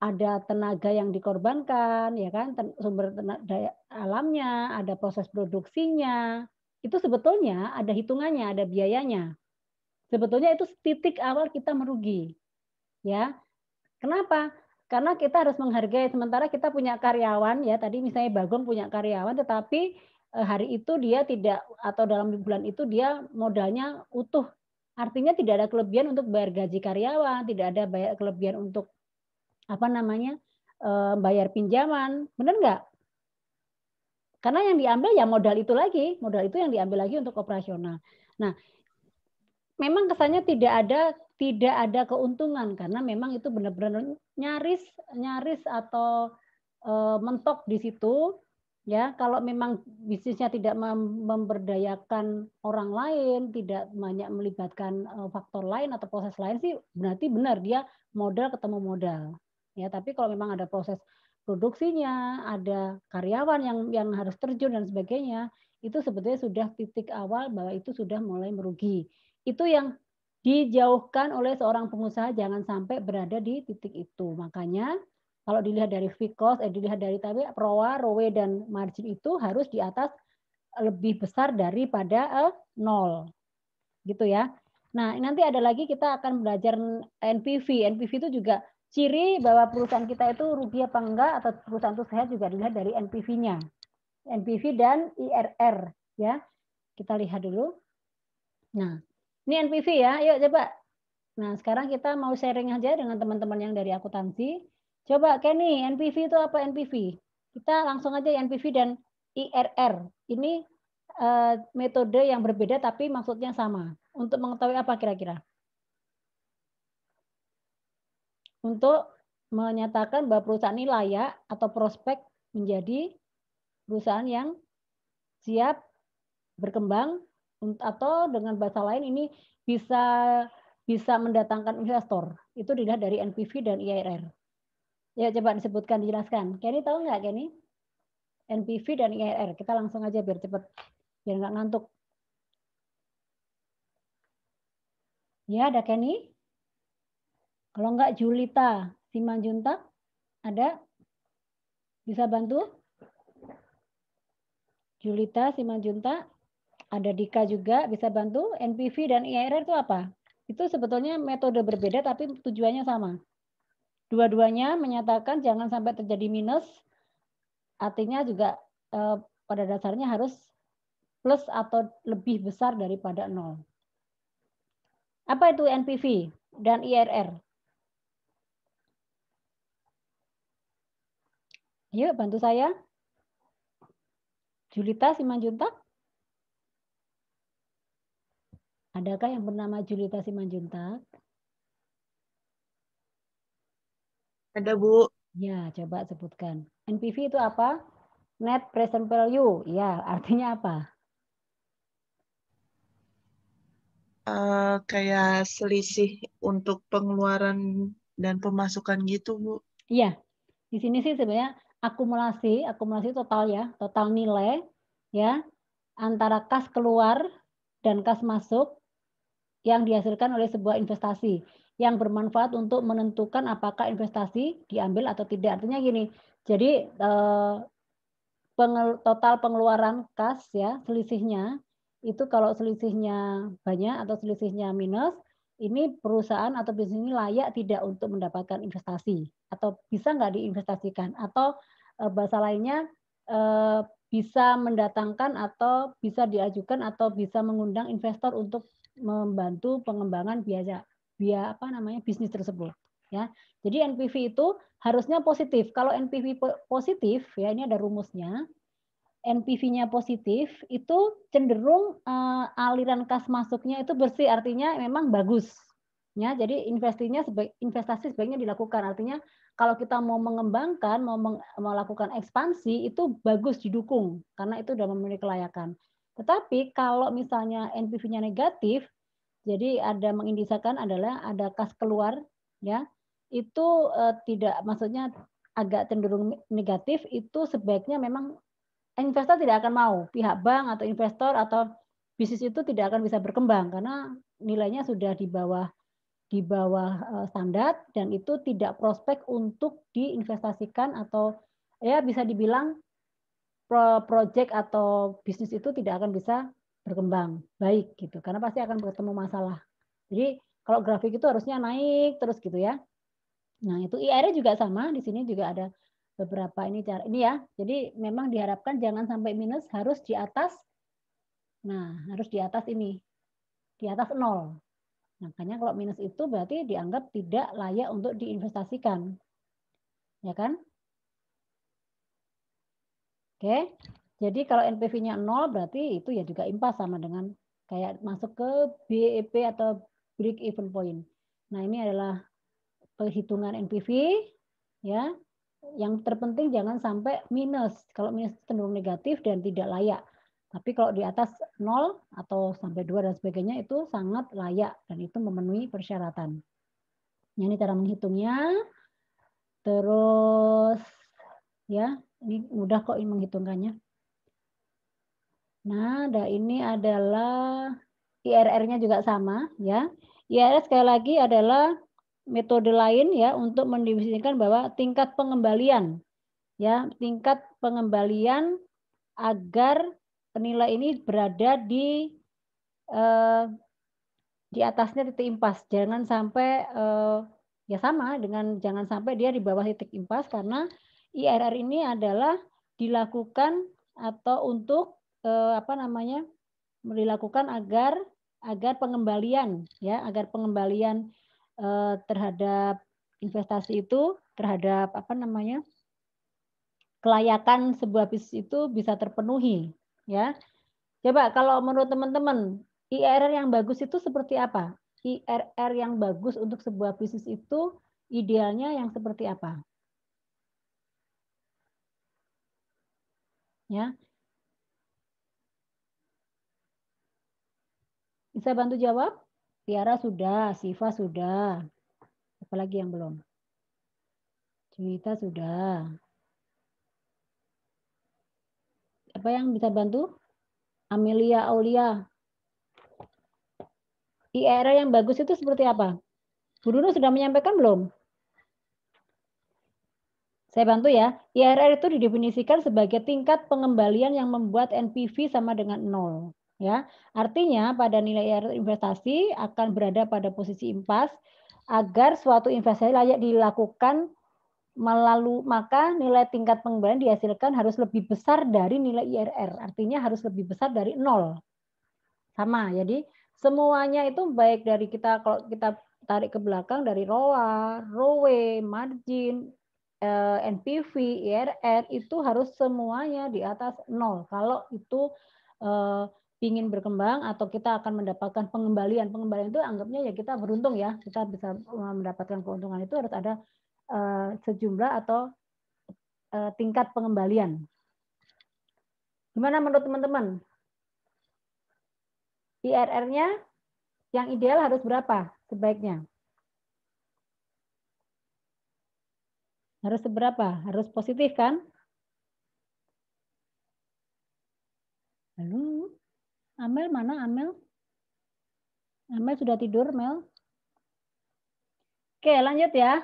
Ada tenaga yang dikorbankan, ya kan, sumber daya alamnya, ada proses produksinya. Itu sebetulnya ada hitungannya, ada biayanya. Sebetulnya itu titik awal kita merugi. Ya. Kenapa? Karena kita harus menghargai, sementara kita punya karyawan, ya tadi misalnya Bagong punya karyawan, tetapi hari itu dia tidak, atau dalam bulan itu dia modalnya utuh. Artinya tidak ada kelebihan untuk bayar gaji karyawan, tidak ada kelebihan untuk bayar pinjaman, benar nggak? Karena yang diambil ya modal itu lagi, modal itu yang diambil lagi untuk operasional. Nah, memang kesannya tidak ada keuntungan karena memang itu benar-benar nyaris atau mentok di situ. Ya, kalau memang bisnisnya tidak memberdayakan orang lain, tidak banyak melibatkan faktor lain atau proses lain sih, berarti benar dia modal ketemu modal. Ya, tapi kalau memang ada proses produksinya, ada karyawan yang harus terjun dan sebagainya, itu sebetulnya sudah titik awal bahwa itu sudah mulai merugi. Itu yang dijauhkan oleh seorang pengusaha, jangan sampai berada di titik itu. Makanya kalau dilihat dari fixed cost, dilihat dari ROA, ROE, dan margin itu harus di atas lebih besar daripada 0. Gitu ya. Nah, nanti ada lagi kita akan belajar NPV. NPV itu juga ciri bahwa perusahaan kita itu rugi apa enggak, atau perusahaan itu sehat juga dilihat dari NPV-nya. NPV dan IRR. Ya, kita lihat dulu. Nah, ini NPV ya. Yuk coba. Nah, sekarang kita mau sharing aja dengan teman-teman yang dari akuntansi. Coba Kenny, NPV itu apa NPV? Kita langsung aja NPV dan IRR. Ini metode yang berbeda tapi maksudnya sama. Untuk mengetahui apa kira-kira? Untuk menyatakan bahwa perusahaan ini layak atau prospek menjadi perusahaan yang siap berkembang, atau dengan bahasa lain ini bisa mendatangkan investor. Itu dilihat dari NPV dan IRR. Ya, coba disebutkan, dijelaskan. Kenny tahu nggak, Kenny? NPV dan IRR. Kita langsung aja biar cepat, biar nggak ngantuk. Ya, ada Kenny? Kalau nggak Julita Simanjuntak, ada? Bisa bantu? Julita Simanjuntak, ada Dika juga, bisa bantu? NPV dan IRR itu apa? Itu sebetulnya metode berbeda tapi tujuannya sama. Dua-duanya menyatakan jangan sampai terjadi minus, artinya juga pada dasarnya harus plus atau lebih besar daripada 0. Apa itu NPV dan IRR? Yuk, bantu saya. Julita Simanjuntak? Adakah yang bernama Julita Simanjuntak? Ada, Bu. Ya, coba sebutkan. NPV itu apa? Net Present Value. Ya, artinya apa? Kayak selisih untuk pengeluaran dan pemasukan gitu, Bu. Iya, di sini sih sebenarnya akumulasi total ya, total nilai ya antara kas keluar dan kas masuk yang dihasilkan oleh sebuah investasi yang bermanfaat untuk menentukan apakah investasi diambil atau tidak. Artinya gini, jadi total pengeluaran kas ya, selisihnya itu kalau selisihnya banyak atau selisihnya minus, ini perusahaan atau bisnis ini layak tidak untuk mendapatkan investasi atau bisa nggak diinvestasikan, atau bahasa lainnya bisa mendatangkan atau bisa diajukan atau bisa mengundang investor untuk membantu pengembangan bisnis tersebut ya. Jadi NPV itu harusnya positif. Kalau NPV positif ya, ini ada rumusnya. NPV-nya positif itu cenderung aliran kas masuknya itu bersih, artinya memang bagus. Ya, jadi investasi sebaiknya dilakukan. Artinya kalau kita mau mengembangkan, mau melakukan ekspansi itu bagus didukung karena itu sudah memiliki kelayakan. Tetapi kalau misalnya NPV-nya negatif, jadi ada mengindisakan adalah ada kas keluar ya, itu tidak, maksudnya agak cenderung negatif, itu sebaiknya memang investor tidak akan mau, pihak bank atau investor atau bisnis itu tidak akan bisa berkembang karena nilainya sudah di bawah standar dan itu tidak prospek untuk diinvestasikan, atau ya bisa dibilang project atau bisnis itu tidak akan bisa berkembang baik gitu karena pasti akan bertemu masalah. Jadi kalau grafik itu harusnya naik terus gitu ya. Nah, itu IR juga sama, di sini juga ada beberapa ini cara ini ya. Jadi memang diharapkan jangan sampai minus, harus di atas. Nah, harus di atas ini. Di atas 0. Makanya kalau minus itu berarti dianggap tidak layak untuk diinvestasikan. Ya kan? Oke. Jadi kalau NPV-nya 0 berarti itu ya juga impas sama dengan kayak masuk ke BEP atau break even point. Nah, ini adalah perhitungan NPV ya. Yang terpenting jangan sampai minus. Kalau minus cenderung negatif dan tidak layak. Tapi kalau di atas 0 atau sampai 2 dan sebagainya itu sangat layak dan itu memenuhi persyaratan. Ini cara menghitungnya. Terus ya, ini mudah kok menghitungkannya. Nah, ini adalah IRR-nya juga sama ya. IRR sekali lagi adalah metode lain ya untuk mendefinisikan bahwa tingkat pengembalian ya, tingkat pengembalian agar nilai ini berada di atasnya titik impas. Jangan sampai ya sama dengan jangan sampai dia di bawah titik impas karena IRR ini adalah dilakukan atau untuk dilakukan agar pengembalian ya, agar pengembalian terhadap investasi itu terhadap kelayakan sebuah bisnis itu bisa terpenuhi ya. Coba kalau menurut teman-teman IRR yang bagus itu seperti apa? IRR yang bagus untuk sebuah bisnis itu idealnya yang seperti apa? Ya. Bisa bantu jawab? Tiara sudah, Siva sudah. Apalagi yang belum? Juwita sudah. Apa yang bisa bantu? Amelia Aulia. IRR yang bagus itu seperti apa? Bu Nurul sudah menyampaikan belum? Saya bantu ya. IRR itu didefinisikan sebagai tingkat pengembalian yang membuat NPV sama dengan 0. Ya, artinya pada nilai IRR investasi akan berada pada posisi impas agar suatu investasi layak dilakukan maka nilai tingkat pengembalian dihasilkan harus lebih besar dari nilai IRR. Artinya harus lebih besar dari 0. Sama, jadi semuanya itu baik dari kalau kita tarik ke belakang dari ROA, ROE, margin, NPV, IRR itu harus semuanya di atas 0. Kalau itu ingin berkembang atau kita akan mendapatkan pengembalian. Pengembalian itu anggapnya ya kita beruntung ya, kita bisa mendapatkan keuntungan itu harus ada sejumlah atau tingkat pengembalian. Gimana menurut teman-teman? IRR-nya yang ideal harus berapa sebaiknya? Harus seberapa? Harus positif kan? Halo? Amel mana Amel? Amel sudah tidur, Mel? Oke, lanjut ya.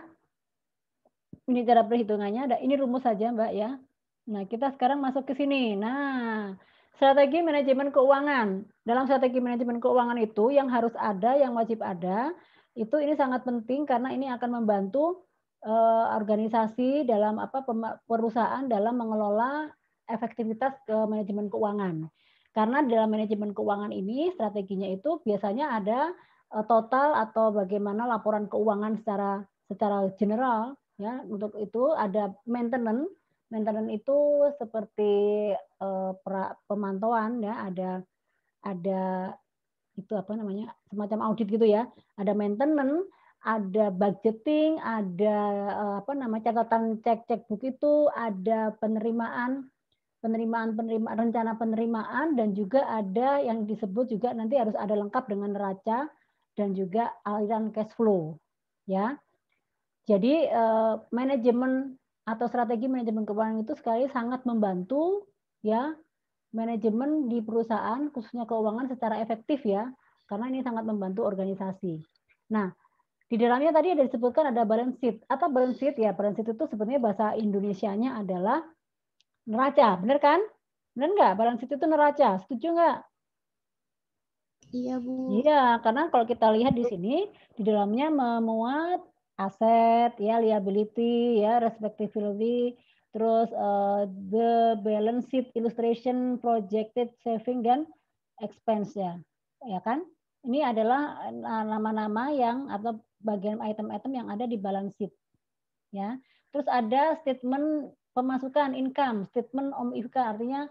Ini cara perhitungannya. Ini rumus saja, Mbak ya. Nah, kita sekarang masuk ke sini. Nah, strategi manajemen keuangan. Dalam strategi manajemen keuangan itu yang harus ada, yang wajib ada, itu ini sangat penting karena ini akan membantu organisasi dalam perusahaan dalam mengelola efektivitas manajemen keuangan. Karena dalam manajemen keuangan ini strateginya itu biasanya ada total atau bagaimana laporan keuangan secara general ya. Untuk itu ada maintenance. Maintenance itu seperti pemantauan ya, ada itu semacam audit gitu ya. Ada maintenance, ada budgeting, ada catatan cek book itu, ada penerimaan, rencana penerimaan, dan juga ada yang disebut juga nanti harus ada lengkap dengan neraca dan juga aliran cash flow ya. Jadi manajemen atau strategi manajemen keuangan itu sekali sangat membantu ya manajemen di perusahaan khususnya keuangan secara efektif ya, karena ini sangat membantu organisasi. Nah, di dalamnya tadi ada disebutkan ada balance sheet. Atau balance sheet ya, balance sheet itu sebenarnya bahasa Indonesianya adalah neraca, benar kan? Benar nggak? Balance sheet itu neraca, setuju nggak? Iya, Bu. Iya, karena kalau kita lihat di sini, di dalamnya memuat aset, ya, liability, ya, respectively, terus the balance sheet illustration, projected saving dan expense ya kan? Ini adalah nama-nama yang atau bagian item-item yang ada di balance sheet, ya. Terus ada statement pemasukan, income, statement of income, artinya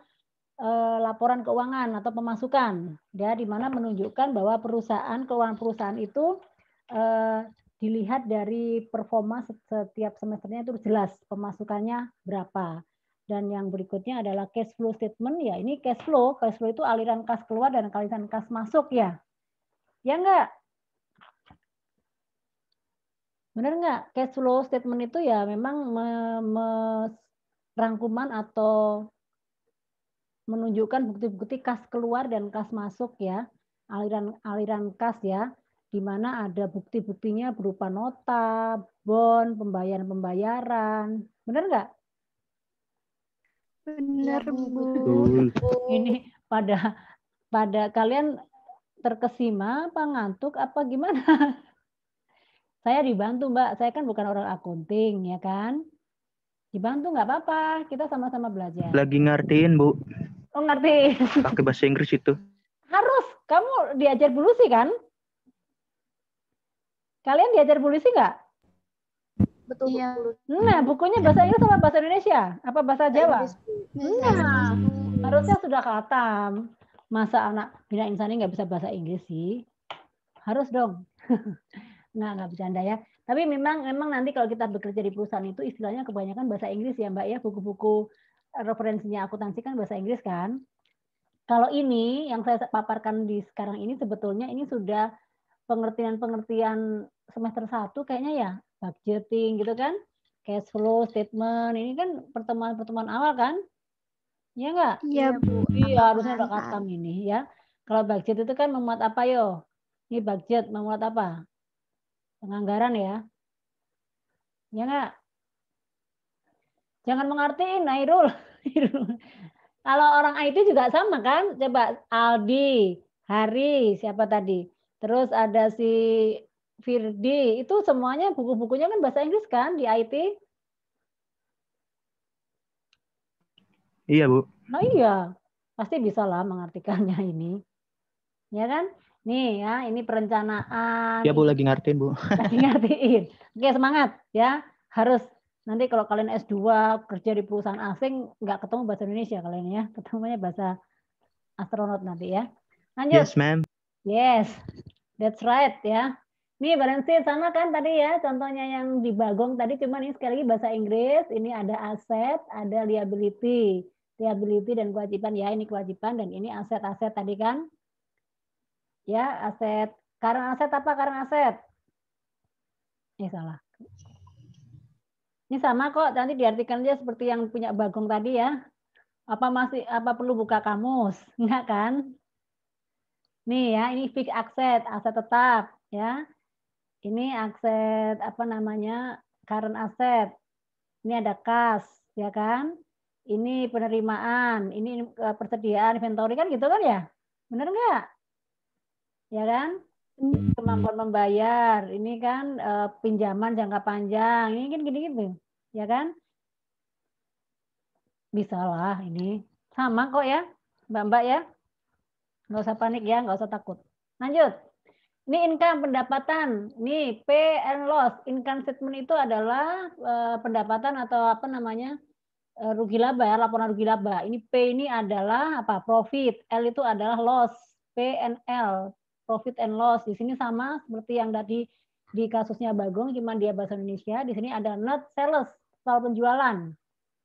laporan keuangan atau pemasukan, ya, di mana menunjukkan bahwa keuangan perusahaan itu dilihat dari performa setiap semesternya itu jelas pemasukannya berapa. Dan yang berikutnya adalah cash flow statement, ya ini cash flow itu aliran kas keluar dan aliran kas masuk ya. Ya enggak? Benar enggak? Cash flow statement itu ya memang rangkuman atau menunjukkan bukti-bukti kas keluar dan kas masuk ya, aliran kas ya, di mana ada bukti-buktinya berupa nota, bond, pembayaran. Benar nggak? Benar, Bu. Ini pada kalian terkesima, apa ngantuk, apa gimana? Saya dibantu, Mbak. Saya kan bukan orang akunting, ya kan? Dibantu nggak apa-apa, kita sama-sama belajar. Lagi ngertiin, Bu. Oh, ngerti. Pakai bahasa Inggris itu. Harus. Kamu diajar bulusi kan? Kalian diajar bulusi nggak? Betul. Iya. Nah, bukunya bahasa Inggris apa bahasa Indonesia? Apa bahasa Jawa? Nah, harusnya sudah khatam. Masa anak bina insani nggak bisa bahasa Inggris sih? Harus dong. Nggak bercanda ya. Tapi memang nanti kalau kita bekerja di perusahaan itu istilahnya kebanyakan bahasa Inggris ya, Mbak ya. Buku-buku referensinya akuntansi kan bahasa Inggris kan. Kalau ini yang saya paparkan di sekarang ini sebetulnya ini sudah pengertian semester 1 kayaknya ya, budgeting gitu kan, cash flow statement, ini kan pertemuan awal kan? Ya enggak? Iya, Bu. Iya, harusnya udah khatam ini ya. Kalau budget itu kan memuat apa yo? Ini budget memuat apa? Penganggaran ya. Ya enggak? Jangan mengertiin, Nairul. Kalau orang IT juga sama kan? Coba Aldi, Hari, siapa tadi? Terus ada si Firdi, itu semuanya buku-bukunya kan bahasa Inggris kan di IT? Iya, Bu. Nah iya, pasti bisa lah mengartikannya ini. Ya kan? Nih ya, ini perencanaan. Ya, Bu, lagi ngertiin, Bu. Lagi ngertiin. Oke, semangat ya. Harus nanti kalau kalian S2 kerja di perusahaan asing nggak ketemu bahasa Indonesia kalian ya, ketemunya bahasa astronot nanti ya. Lanjut. Yes, ma'am. Yes, that's right ya. Nih Barensi sama kan tadi ya, contohnya yang di Bagong tadi, cuman ini sekali lagi bahasa Inggris. Ini ada aset, ada liability dan kewajiban ya. Ini kewajiban dan ini aset-aset tadi kan. Ya, aset. Current aset apa current aset? Salah. Ini sama kok, nanti diartikan aja seperti yang punya Bagong tadi ya. Apa perlu buka kamus? Enggak kan? Nih ya, ini fixed asset, aset tetap ya. Ini aset apa namanya? Current asset. Ini ada kas, ya kan? Ini penerimaan, ini persediaan inventory kan gitu kan ya? Bener enggak? Ya kan? Kemampuan membayar, ini kan pinjaman jangka panjang, ini kan gini-gini, ya kan? Bisa lah ini. Sama kok ya, Mbak-mbak ya. Nggak usah panik ya, nggak usah takut. Lanjut. Ini income, pendapatan. Nih, pay and loss. Income statement itu adalah pendapatan atau apa namanya, rugi laba ya, laporan rugi laba. Ini P ini adalah apa? Profit. L itu adalah loss. P and L. Profit and loss. Di sini sama seperti yang tadi di kasusnya Bagong, cuman dia bahasa Indonesia. Di sini ada net sales, soal penjualan.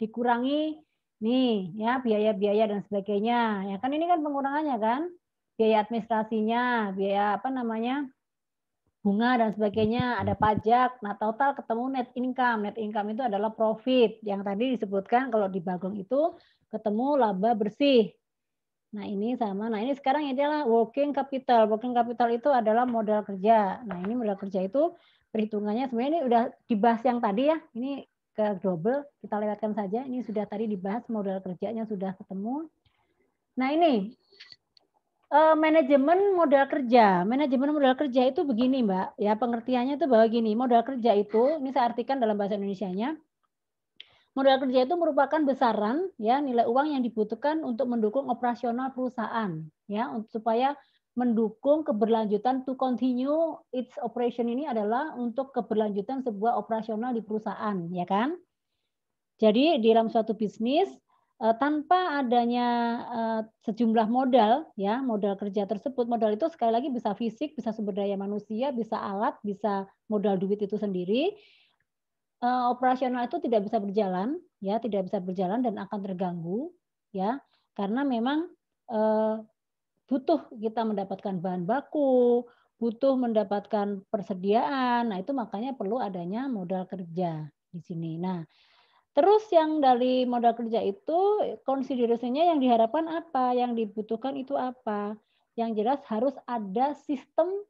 Dikurangi nih ya biaya-biaya dan sebagainya. Ya kan ini kan pengurangannya kan? Biaya administrasinya, biaya apa namanya? Bunga dan sebagainya, ada pajak. Nah, total ketemu net income. Net income itu adalah profit. Yang tadi disebutkan kalau di Bagong itu ketemu laba bersih. Nah, ini sama. Nah, ini sekarang ini adalah working capital. Working capital itu adalah modal kerja. Nah, ini modal kerja itu perhitungannya sebenarnya ini udah dibahas yang tadi ya. Ini ke double, kita lewatkan saja. Ini sudah tadi dibahas modal kerjanya sudah ketemu. Nah, ini manajemen modal kerja. Manajemen modal kerja itu begini, Mbak. Ya, pengertiannya itu bahwa gini, modal kerja itu, ini saya artikan dalam bahasa Indonesianya. Modal kerja itu merupakan besaran ya nilai uang yang dibutuhkan untuk mendukung operasional perusahaan ya supaya mendukung keberlanjutan to continue its operation ini adalah untuk keberlanjutan sebuah operasional di perusahaan ya kan. Jadi di dalam suatu bisnis tanpa adanya sejumlah modal, ya modal kerja tersebut, modal itu sekali lagi bisa fisik, bisa sumber daya manusia, bisa alat, bisa modal duit itu sendiri. Operasional itu tidak bisa berjalan, ya tidak bisa berjalan dan akan terganggu, ya karena memang butuh kita mendapatkan bahan baku, butuh mendapatkan persediaan. Nah, itu makanya perlu adanya modal kerja di sini. Nah, terus yang dari modal kerja itu konsiderasinya yang diharapkan apa? Yang dibutuhkan itu apa? Yang jelas harus ada sistem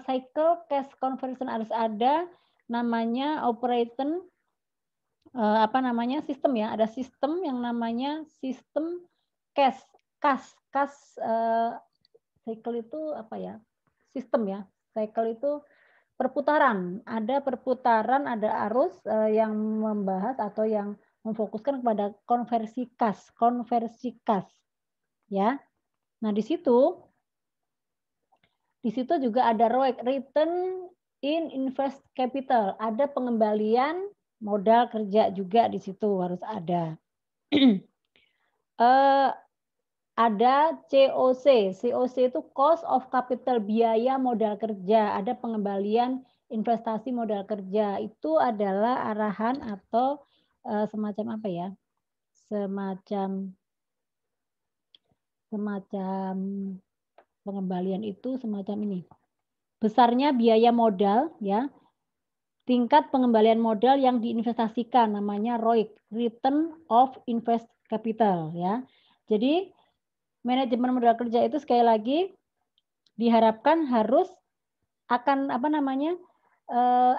cycle cash conversion, harus ada namanya operating sistem, ya. Ada sistem yang namanya sistem cash cycle itu apa ya? Sistem, ya. Cycle itu perputaran. Ada perputaran, ada arus yang membahas atau yang memfokuskan kepada konversi kas. Ya. Nah, di situ juga ada ROIC, return in invest capital. Ada pengembalian modal kerja juga di situ harus ada. Ada COC. COC itu cost of capital, biaya modal kerja. Ada pengembalian investasi modal kerja. Itu adalah arahan atau semacam apa ya? Semacam pengembalian itu semacam ini. Besarnya biaya modal, ya. Tingkat pengembalian modal yang diinvestasikan namanya ROIC, return of invest capital, ya. Jadi manajemen modal kerja itu sekali lagi diharapkan harus akan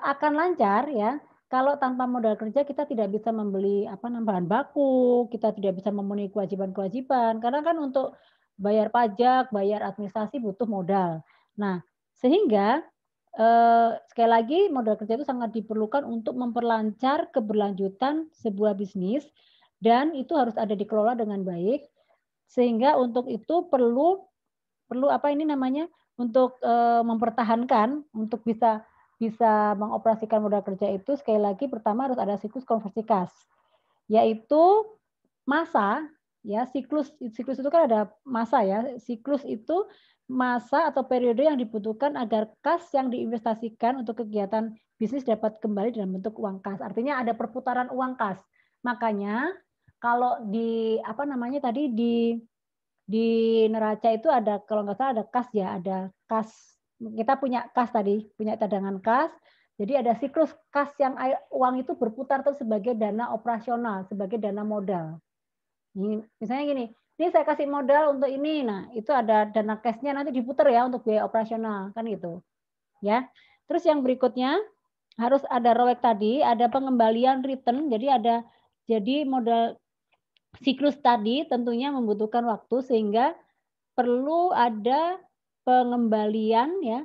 akan lancar, ya. Kalau tanpa modal kerja kita tidak bisa membeli bahan baku, kita tidak bisa memenuhi kewajiban-kewajiban karena kan untuk bayar pajak, bayar administrasi butuh modal. Nah, sehingga sekali lagi modal kerja itu sangat diperlukan untuk memperlancar keberlanjutan sebuah bisnis dan itu harus ada dikelola dengan baik. Sehingga untuk itu perlu untuk mempertahankan, untuk bisa mengoperasikan modal kerja itu sekali lagi pertama harus ada siklus konversi kas, yaitu masa, ya siklus itu kan ada masa, ya siklus itu masa atau periode yang dibutuhkan agar kas yang diinvestasikan untuk kegiatan bisnis dapat kembali dalam bentuk uang kas. Artinya ada perputaran uang kas. Makanya kalau di di neraca itu ada, kalau nggak salah ada kas, ya ada kas, kita punya kas tadi, punya cadangan kas, jadi ada siklus kas yang uang itu berputar terus sebagai dana operasional, sebagai dana modal. Misalnya gini, ini saya kasih modal untuk ini, nah itu ada dana cashnya nanti diputar ya untuk biaya operasional, kan gitu ya. Terus yang berikutnya harus ada ROIC tadi, ada pengembalian return, jadi modal siklus tadi tentunya membutuhkan waktu sehingga perlu ada pengembalian, ya,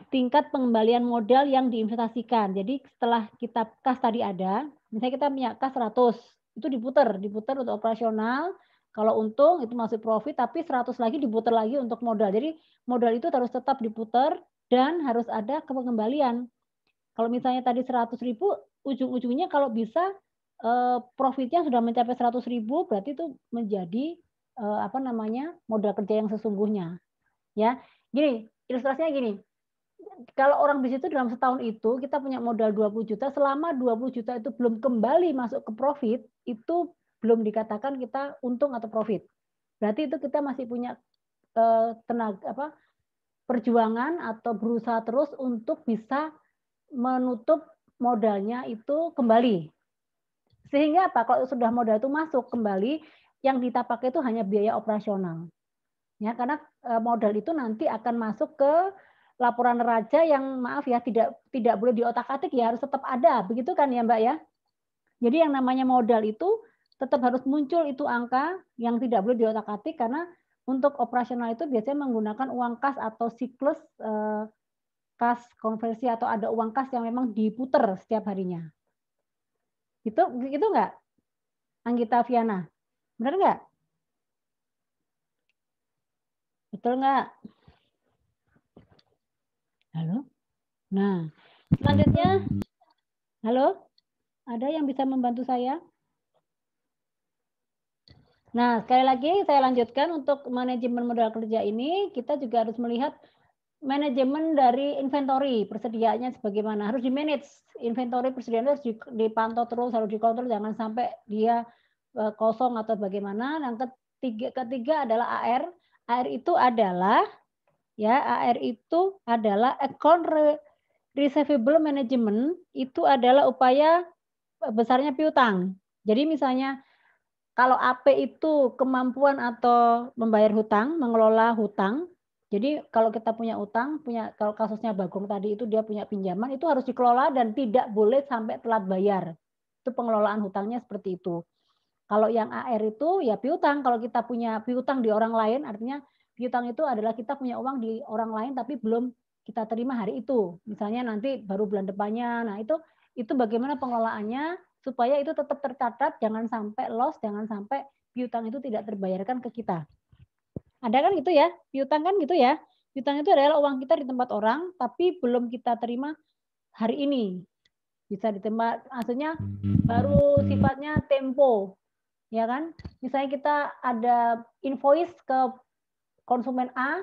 tingkat pengembalian modal yang diinvestasikan. Jadi setelah kita kas tadi ada, misalnya kita punya kas 100, itu diputar untuk operasional. Kalau untung itu masih profit, tapi 100 lagi diputar lagi untuk modal. Jadi modal itu harus tetap diputar dan harus ada pengembalian. Kalau misalnya tadi 100.000, ujung-ujungnya kalau bisa profitnya sudah mencapai 100.000, berarti itu menjadi modal kerja yang sesungguhnya. Ya, gini, ilustrasinya gini. Kalau orang bisnis itu dalam setahun itu kita punya modal 20 juta, selama 20 juta itu belum kembali masuk ke profit, itu belum dikatakan kita untung atau profit. Berarti itu kita masih punya perjuangan atau berusaha terus untuk bisa menutup modalnya itu kembali. Sehingga apa? Kalau sudah modal itu masuk kembali, yang kita pakai itu hanya biaya operasional. Ya, karena modal itu nanti akan masuk ke laporan neraca yang maaf ya tidak boleh diotak-atik, ya harus tetap ada. Begitu kan ya, Mbak ya? Jadi yang namanya modal itu tetap harus muncul itu angka yang tidak boleh diotak-atik karena untuk operasional itu biasanya menggunakan uang kas atau siklus kas konversi atau ada uang kas yang memang diputer setiap harinya. Itu enggak? Anggita Viana. Benar enggak? Betul enggak? Halo? Nah, selanjutnya halo? Ada yang bisa membantu saya? Nah, sekali lagi saya lanjutkan untuk manajemen modal kerja ini, kita juga harus melihat manajemen dari inventory, persediaannya sebagaimana. Harus di-manage, inventory persediaan harus dipantau terus, harus dikontrol, jangan sampai dia kosong atau bagaimana. Yang ketiga adalah AR. AR itu adalah account receivable management, itu adalah upaya besarnya piutang. Jadi misalnya kalau AP itu kemampuan atau membayar hutang, mengelola hutang. Jadi kalau kita punya utang, kalau kasusnya Bagong tadi itu dia punya pinjaman, itu harus dikelola dan tidak boleh sampai telat bayar. Itu pengelolaan hutangnya seperti itu. Kalau yang AR itu ya piutang. Kalau kita punya piutang di orang lain, artinya piutang itu adalah kita punya uang di orang lain tapi belum kita terima hari itu. Misalnya nanti baru bulan depannya. Nah, itu bagaimana pengelolaannya supaya itu tetap tercatat, jangan sampai loss, jangan sampai piutang itu tidak terbayarkan ke kita. Ada kan gitu ya? Piutang kan gitu ya? Piutang itu adalah uang kita di tempat orang tapi belum kita terima hari ini. Bisa di tempat, maksudnya baru sifatnya tempo. Ya kan? Misalnya kita ada invoice ke konsumen A,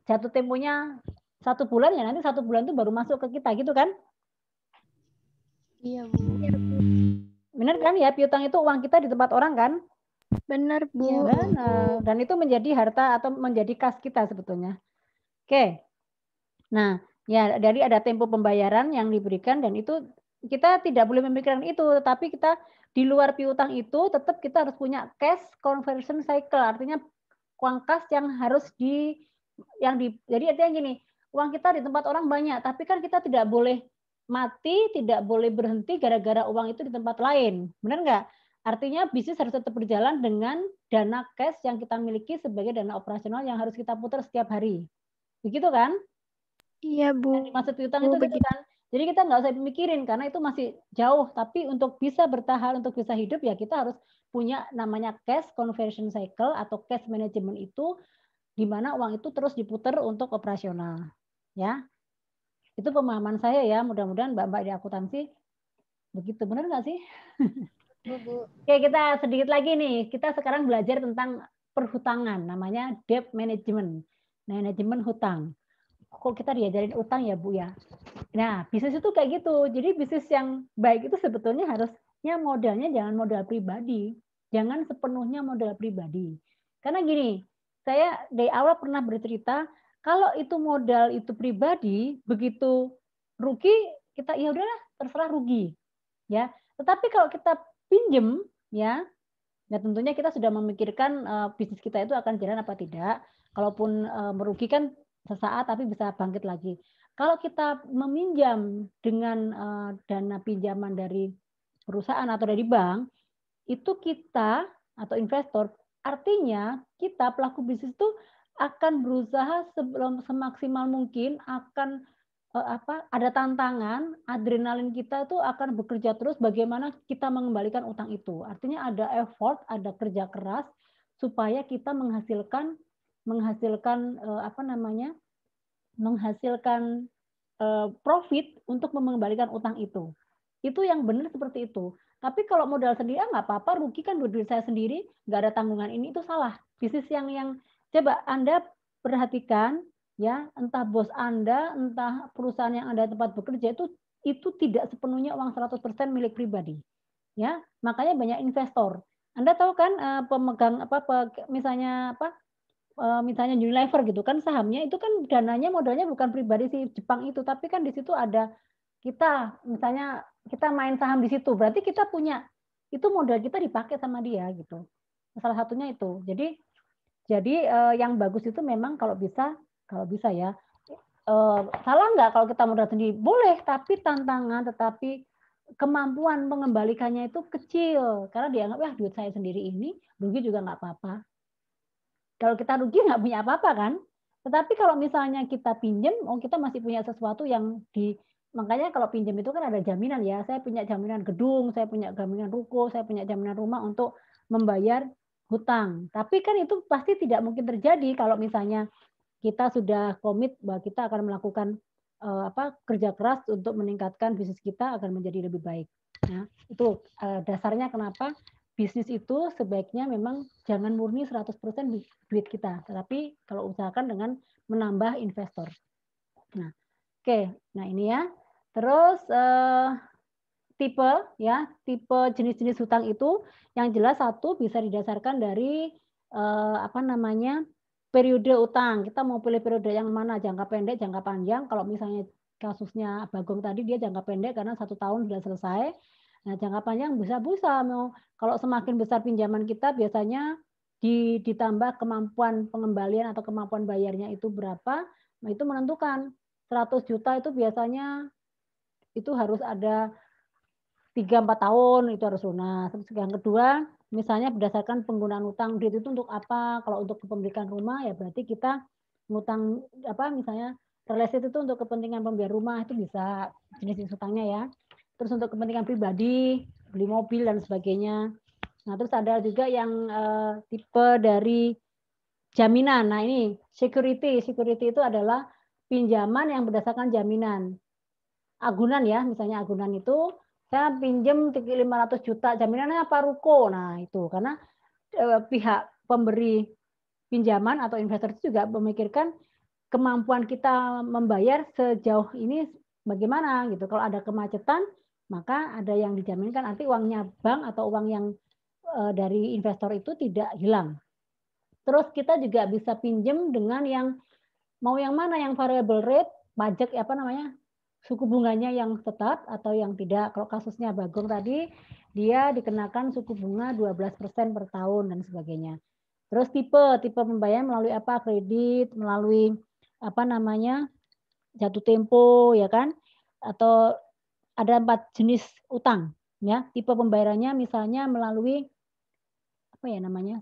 jatuh temponya 1 bulan, ya nanti 1 bulan itu baru masuk ke kita, gitu kan? Iya, Bu. Benar kan ya, piutang itu uang kita di tempat orang kan? Benar, Bu. Iya, benar. Dan itu menjadi harta atau menjadi kas kita sebetulnya. Oke. Nah, ya dari ada tempo pembayaran yang diberikan dan itu kita tidak boleh memikirkan itu, tetapi kita di luar piutang itu tetap kita harus punya cash conversion cycle, artinya uang kas yang harus jadi artinya gini, uang kita di tempat orang banyak, tapi kan kita tidak boleh mati, tidak boleh berhenti gara-gara uang itu di tempat lain. Benar nggak? Artinya bisnis harus tetap berjalan dengan dana cash yang kita miliki sebagai dana operasional yang harus kita putar setiap hari. Begitu kan? Iya, Bu. Yang dimaksud piutang itu gitu kan. Jadi kita nggak usah mikirin karena itu masih jauh. Tapi untuk bisa bertahan, untuk bisa hidup ya kita harus punya namanya cash conversion cycle atau cash management itu, di mana uang itu terus diputar untuk operasional. Ya, itu pemahaman saya ya. Mudah-mudahan mbak-mbak di akuntansi begitu, benar nggak sih? Bu. Oke, kita sedikit lagi nih. Kita sekarang belajar tentang perhutangan, namanya debt management, manajemen hutang. Kok kita diajarin utang ya Bu ya? Nah, bisnis itu kayak gitu. Jadi bisnis yang baik itu sebetulnya harusnya modalnya jangan modal pribadi. Jangan sepenuhnya modal pribadi. Karena gini, saya dari awal pernah bercerita, kalau itu modal itu pribadi, begitu rugi, kita ya udahlah terserah rugi. Ya. Tetapi kalau kita pinjem, ya tentunya kita sudah memikirkan bisnis kita itu akan jalan apa tidak. Kalaupun merugikan sesaat tapi bisa bangkit lagi. Kalau kita meminjam dengan dana pinjaman dari perusahaan atau dari bank, itu kita atau investor, artinya kita pelaku bisnis itu akan berusaha sebelum semaksimal mungkin, akan ada tantangan, adrenalin kita itu akan bekerja terus bagaimana kita mengembalikan utang itu. Artinya ada effort, ada kerja keras supaya kita menghasilkan profit untuk mengembalikan utang itu. Itu yang benar seperti itu. Tapi kalau modal sendiri nggak apa-apa, rugi kan duit saya sendiri, nggak ada tanggungan ini, itu salah. Bisnis yang coba Anda perhatikan ya, entah bos Anda, entah perusahaan yang Anda tempat bekerja itu tidak sepenuhnya uang 100% milik pribadi. Ya, makanya banyak investor. Anda tahu kan pemegang misalnya Unilever gitu kan, sahamnya itu kan dananya modalnya bukan pribadi si Jepang itu, tapi kan di situ ada kita, misalnya kita main saham di situ, berarti kita punya itu modal kita dipakai sama dia gitu. Salah satunya itu. Jadi yang bagus itu memang kalau bisa ya, salah nggak kalau kita modal sendiri? Boleh, tapi tantangan, tetapi kemampuan mengembalikannya itu kecil karena dianggap ya duit saya sendiri ini, rugi juga nggak apa-apa. Kalau kita rugi nggak punya apa-apa kan. Tetapi kalau misalnya kita pinjam, kita masih punya sesuatu yang makanya kalau pinjam itu kan ada jaminan ya. Saya punya jaminan gedung, saya punya jaminan ruko, saya punya jaminan rumah untuk membayar hutang. Tapi kan itu pasti tidak mungkin terjadi kalau misalnya kita sudah komit bahwa kita akan melakukan kerja keras untuk meningkatkan bisnis kita agar menjadi lebih baik. Nah, itu dasarnya kenapa bisnis itu sebaiknya memang jangan murni 100% duit kita, tetapi kalau usahakan dengan menambah investor. Nah, oke. Nah, ini ya. Terus tipe jenis-jenis hutang itu yang jelas satu bisa didasarkan dari periode utang. Kita mau pilih periode yang mana, jangka pendek, jangka panjang. Kalau misalnya kasusnya Bagong tadi dia jangka pendek karena 1 tahun sudah selesai. Nah, jangka panjang bisa mau kalau semakin besar pinjaman kita biasanya ditambah kemampuan pengembalian atau kemampuan bayarnya itu berapa, nah itu menentukan. 100 juta itu biasanya itu harus ada 3-4 tahun itu harus lunas. Terus yang kedua, misalnya berdasarkan penggunaan utang, duit itu untuk apa? Kalau untuk kepemilikan rumah ya berarti kita ngutang misalnya real estate itu untuk kepentingan pembiayaan rumah itu bisa jenis utangnya ya. Terus untuk kepentingan pribadi, beli mobil dan sebagainya. Nah, terus ada juga yang tipe dari jaminan. Nah, ini security. Security itu adalah pinjaman yang berdasarkan jaminan. Agunan ya, misalnya agunan itu saya pinjam 500 juta, jaminannya apa? Ruko. Nah, itu karena pihak pemberi pinjaman atau investor itu juga memikirkan kemampuan kita membayar sejauh ini bagaimana gitu. Kalau ada kemacetan, maka ada yang dijaminkan nanti uangnya bank atau uang yang dari investor itu tidak hilang. Terus kita juga bisa pinjam dengan yang mau yang mana, yang variable rate, pajak suku bunganya yang tetap atau yang tidak. Kalau kasusnya Bagong tadi, dia dikenakan suku bunga 12% per tahun dan sebagainya. Terus tipe pembayaran melalui apa? Kredit, melalui jatuh tempo, ya kan? Atau ada 4 jenis utang, ya. Tipe pembayarannya misalnya melalui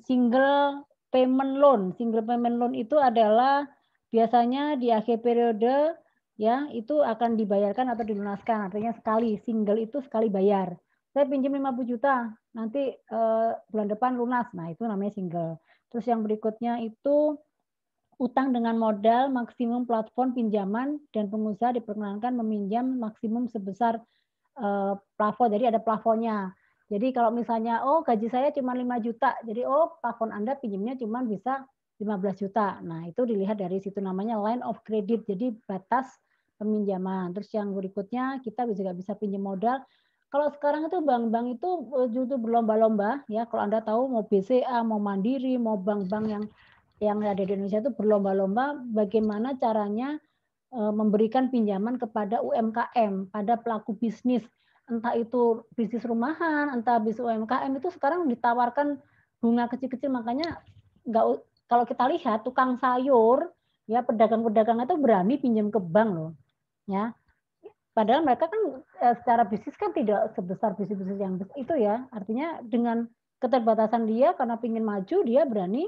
single payment loan. Single payment loan itu adalah biasanya di akhir periode ya itu akan dibayarkan atau dilunaskan, artinya sekali, single itu sekali bayar. Saya pinjam 50 juta, nanti bulan depan lunas. Nah, itu namanya single. Terus yang berikutnya itu utang dengan modal maksimum platform pinjaman dan pengusaha diperkenankan meminjam maksimum sebesar plafon. Jadi ada plafonnya. Jadi kalau misalnya gaji saya cuma 5 juta, jadi plafon Anda pinjamnya cuma bisa 15 juta. Nah, itu dilihat dari situ namanya line of credit. Jadi batas peminjaman. Terus yang berikutnya kita juga bisa pinjam modal. Kalau sekarang itu bank-bank itu berlomba-lomba ya. Kalau Anda tahu mau BCA, mau Mandiri, mau bank-bank yang ada di Indonesia itu berlomba-lomba bagaimana caranya memberikan pinjaman kepada UMKM, pada pelaku bisnis. Entah itu bisnis rumahan, entah bisnis UMKM itu sekarang ditawarkan bunga kecil-kecil, makanya kalau kita lihat tukang sayur ya, pedagang-pedagang itu berani pinjam ke bank loh ya, padahal mereka kan secara bisnis kan tidak sebesar bisnis-bisnis yang itu ya, artinya dengan keterbatasan dia karena ingin maju dia berani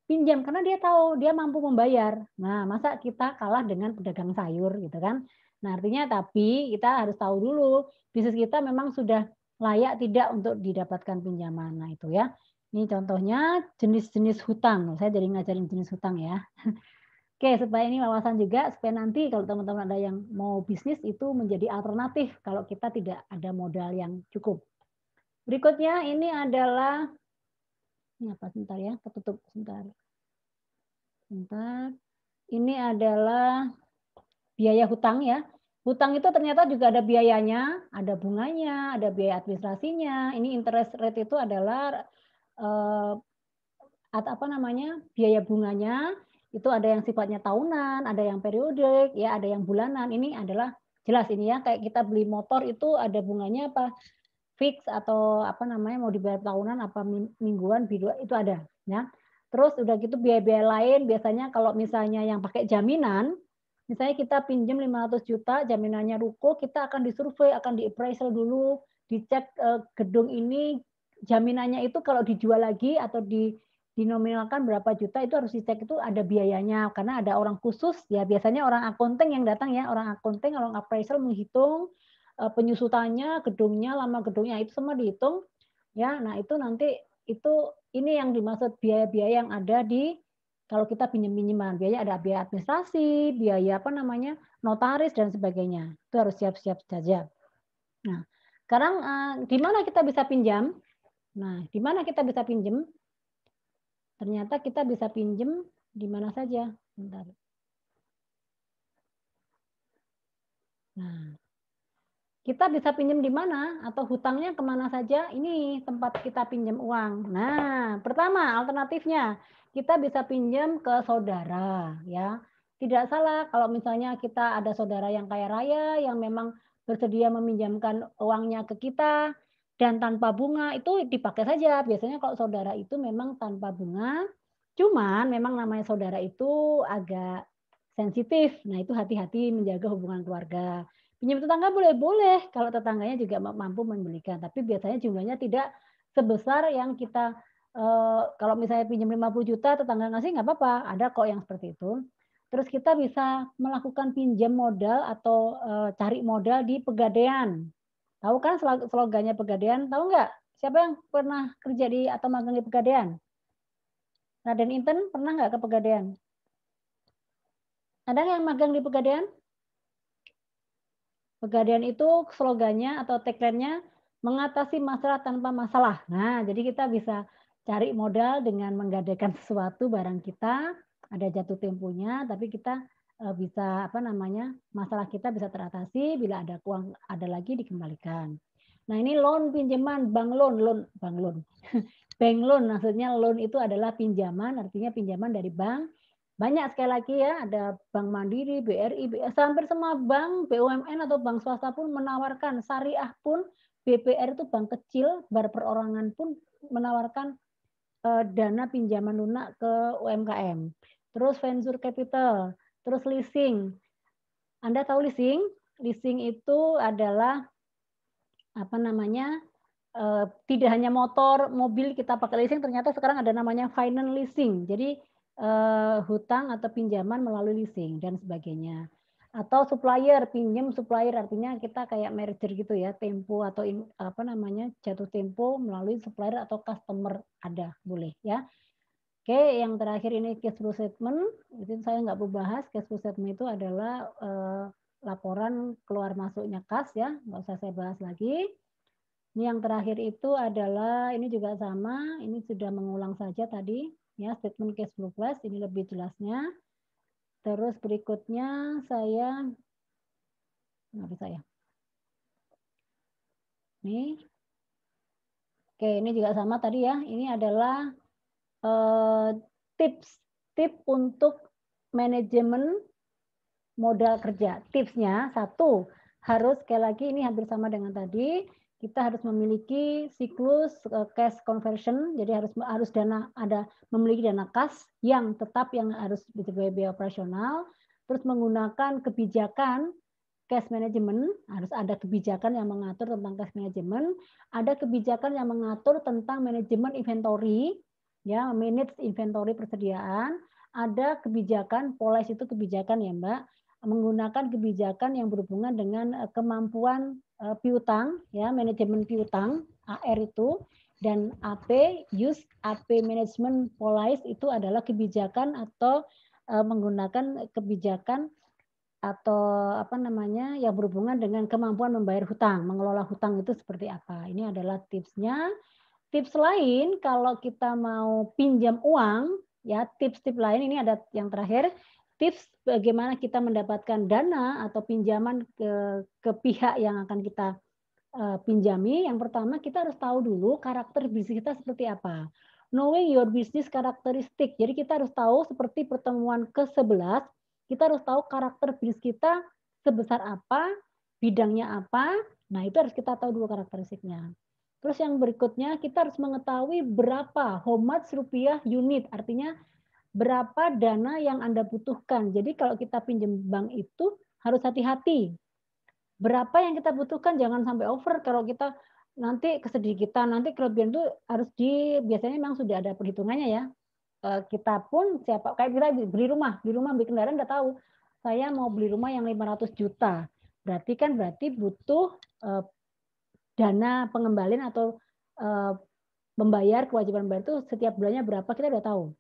pinjam karena dia tahu dia mampu membayar. Nah, masa kita kalah dengan pedagang sayur gitu kan. Nah, artinya tapi kita harus tahu dulu bisnis kita memang sudah layak tidak untuk didapatkan pinjaman. Nah, itu ya. Ini contohnya jenis-jenis hutang. Saya jadi ngajarin jenis hutang ya. Oke, supaya ini wawasan juga, supaya nanti kalau teman-teman ada yang mau bisnis itu menjadi alternatif kalau kita tidak ada modal yang cukup. Berikutnya ini adalah, ini apa sebentar ya, ketutup sebentar. Ini adalah biaya hutang ya. Hutang itu ternyata juga ada biayanya, ada bunganya, ada biaya administrasinya. Ini interest rate itu adalah biaya bunganya. Itu ada yang sifatnya tahunan, ada yang periodik, ya, ada yang bulanan. Ini adalah jelas ini ya, kayak kita beli motor itu ada bunganya apa fix atau mau dibayar tahunan apa mingguan, itu ada ya. Terus udah gitu biaya-biaya lain biasanya kalau misalnya yang pakai jaminan, misalnya kita pinjam 500 juta, jaminannya ruko, kita akan disurvei, akan di-appraisal dulu, dicek gedung ini jaminannya itu kalau dijual lagi atau dinominalkan berapa juta itu harus dicek, itu ada biayanya karena ada orang khusus ya, biasanya orang accounting yang datang ya, orang accounting, orang appraisal menghitung penyusutannya, gedungnya, lama gedungnya itu semua dihitung ya. Nah, itu nanti ini yang dimaksud biaya-biaya yang ada di kalau kita pinjam-pinjaman. Biaya ada biaya administrasi, biaya notaris dan sebagainya. Itu harus siap-siap saja. Nah, Sekarang di mana kita bisa pinjam? Nah, di mana kita bisa pinjam? Ternyata kita bisa pinjam di mana saja. Bentar. Nah, kita bisa pinjam di mana atau hutangnya kemana saja? Ini tempat kita pinjam uang. Nah, pertama alternatifnya kita bisa pinjam ke saudara, ya. Tidak salah kalau misalnya kita ada saudara yang kaya raya yang memang bersedia meminjamkan uangnya ke kita dan tanpa bunga, itu dipakai saja. Biasanya kalau saudara itu memang tanpa bunga, cuman memang namanya saudara itu agak sensitif. Nah, itu hati-hati menjaga hubungan keluarga. Pinjam tetangga boleh-boleh kalau tetangganya juga mampu membelikan, tapi biasanya jumlahnya tidak sebesar yang kita kalau misalnya pinjam 50 juta tetangga ngasih nggak apa-apa, ada kok yang seperti itu. Terus kita bisa melakukan pinjam modal atau cari modal di Pegadaian. Tahu kan slogannya Pegadaian? Tahu nggak? Siapa yang pernah kerja di atau magang di Pegadaian? Raden Inten pernah nggak ke Pegadaian? Ada yang magang di Pegadaian? Pegadaian itu slogannya atau tagline-nya mengatasi masalah tanpa masalah. Nah, jadi kita bisa cari modal dengan menggadaikan sesuatu barang kita, ada jatuh temponya, tapi kita bisa masalah kita bisa teratasi bila ada uang ada lagi dikembalikan. Nah, ini loan pinjaman, bank loan. Bank loan maksudnya loan itu adalah pinjaman, artinya pinjaman dari bank. Banyak sekali lagi ya, ada Bank Mandiri, BRI, hampir semua bank, BUMN atau bank swasta pun menawarkan, syariah pun, BPR itu bank kecil, perorangan pun menawarkan dana pinjaman lunak ke UMKM. Terus venture capital, terus leasing. Anda tahu leasing? Leasing itu adalah tidak hanya motor, mobil kita pakai leasing, ternyata sekarang ada namanya finance leasing. Jadi hutang atau pinjaman melalui leasing dan sebagainya. Atau supplier, pinjam supplier artinya kita kayak merger gitu ya, tempo atau jatuh tempo melalui supplier atau customer ada, boleh ya. Oke, yang terakhir ini cash flow statement, itu saya nggak perlu bahas. Cash flow statement itu adalah laporan keluar masuknya kas ya, nggak usah saya bahas lagi. Ini yang terakhir itu adalah, ini juga sama, ini sudah mengulang saja tadi, ya statement cash flow plus, ini lebih jelasnya. Terus berikutnya saya, nggak bisa ya. Nih, oke ini juga sama tadi ya, ini adalah tips untuk manajemen modal kerja. Tipsnya, satu, harus sekali lagi ini hampir sama dengan tadi, kita harus memiliki siklus cash conversion, jadi harus memiliki dana kas yang tetap yang harus sebagai biaya operasional, terus menggunakan kebijakan cash management, harus ada kebijakan yang mengatur tentang cash management, ada kebijakan yang mengatur tentang manajemen inventory, ya manage inventory persediaan, ada kebijakan POLES itu kebijakan ya Mbak, menggunakan kebijakan yang berhubungan dengan kemampuan piutang, ya manajemen piutang AR itu, dan AP use AP management policy itu adalah kebijakan atau menggunakan kebijakan atau yang berhubungan dengan kemampuan membayar hutang, mengelola hutang itu seperti apa. Ini adalah tipsnya. Tips lain kalau kita mau pinjam uang, ya tips-tips lain ini ada yang terakhir. Tips bagaimana kita mendapatkan dana atau pinjaman ke pihak yang akan kita pinjami. Yang pertama kita harus tahu dulu karakter bisnis kita seperti apa. Knowing your business characteristic. Jadi kita harus tahu seperti pertemuan ke-11, kita harus tahu karakter bisnis kita sebesar apa, bidangnya apa. Nah itu harus kita tahu dulu karakteristiknya. Terus yang berikutnya kita harus mengetahui berapa, how much rupiah unit, artinya berapa dana yang Anda butuhkan. Jadi kalau kita pinjam bank itu harus hati-hati. Berapa yang kita butuhkan, jangan sampai over. Kalau kita nanti kesedikitan, nanti kelebihan itu harus biasanya memang sudah ada perhitungannya ya. Kita pun kayak kita beli rumah beli kendaraan udah tahu. Saya mau beli rumah yang 500 juta. Berarti butuh dana pengembalian atau membayar kewajiban bayar itu setiap bulannya berapa kita udah tahu.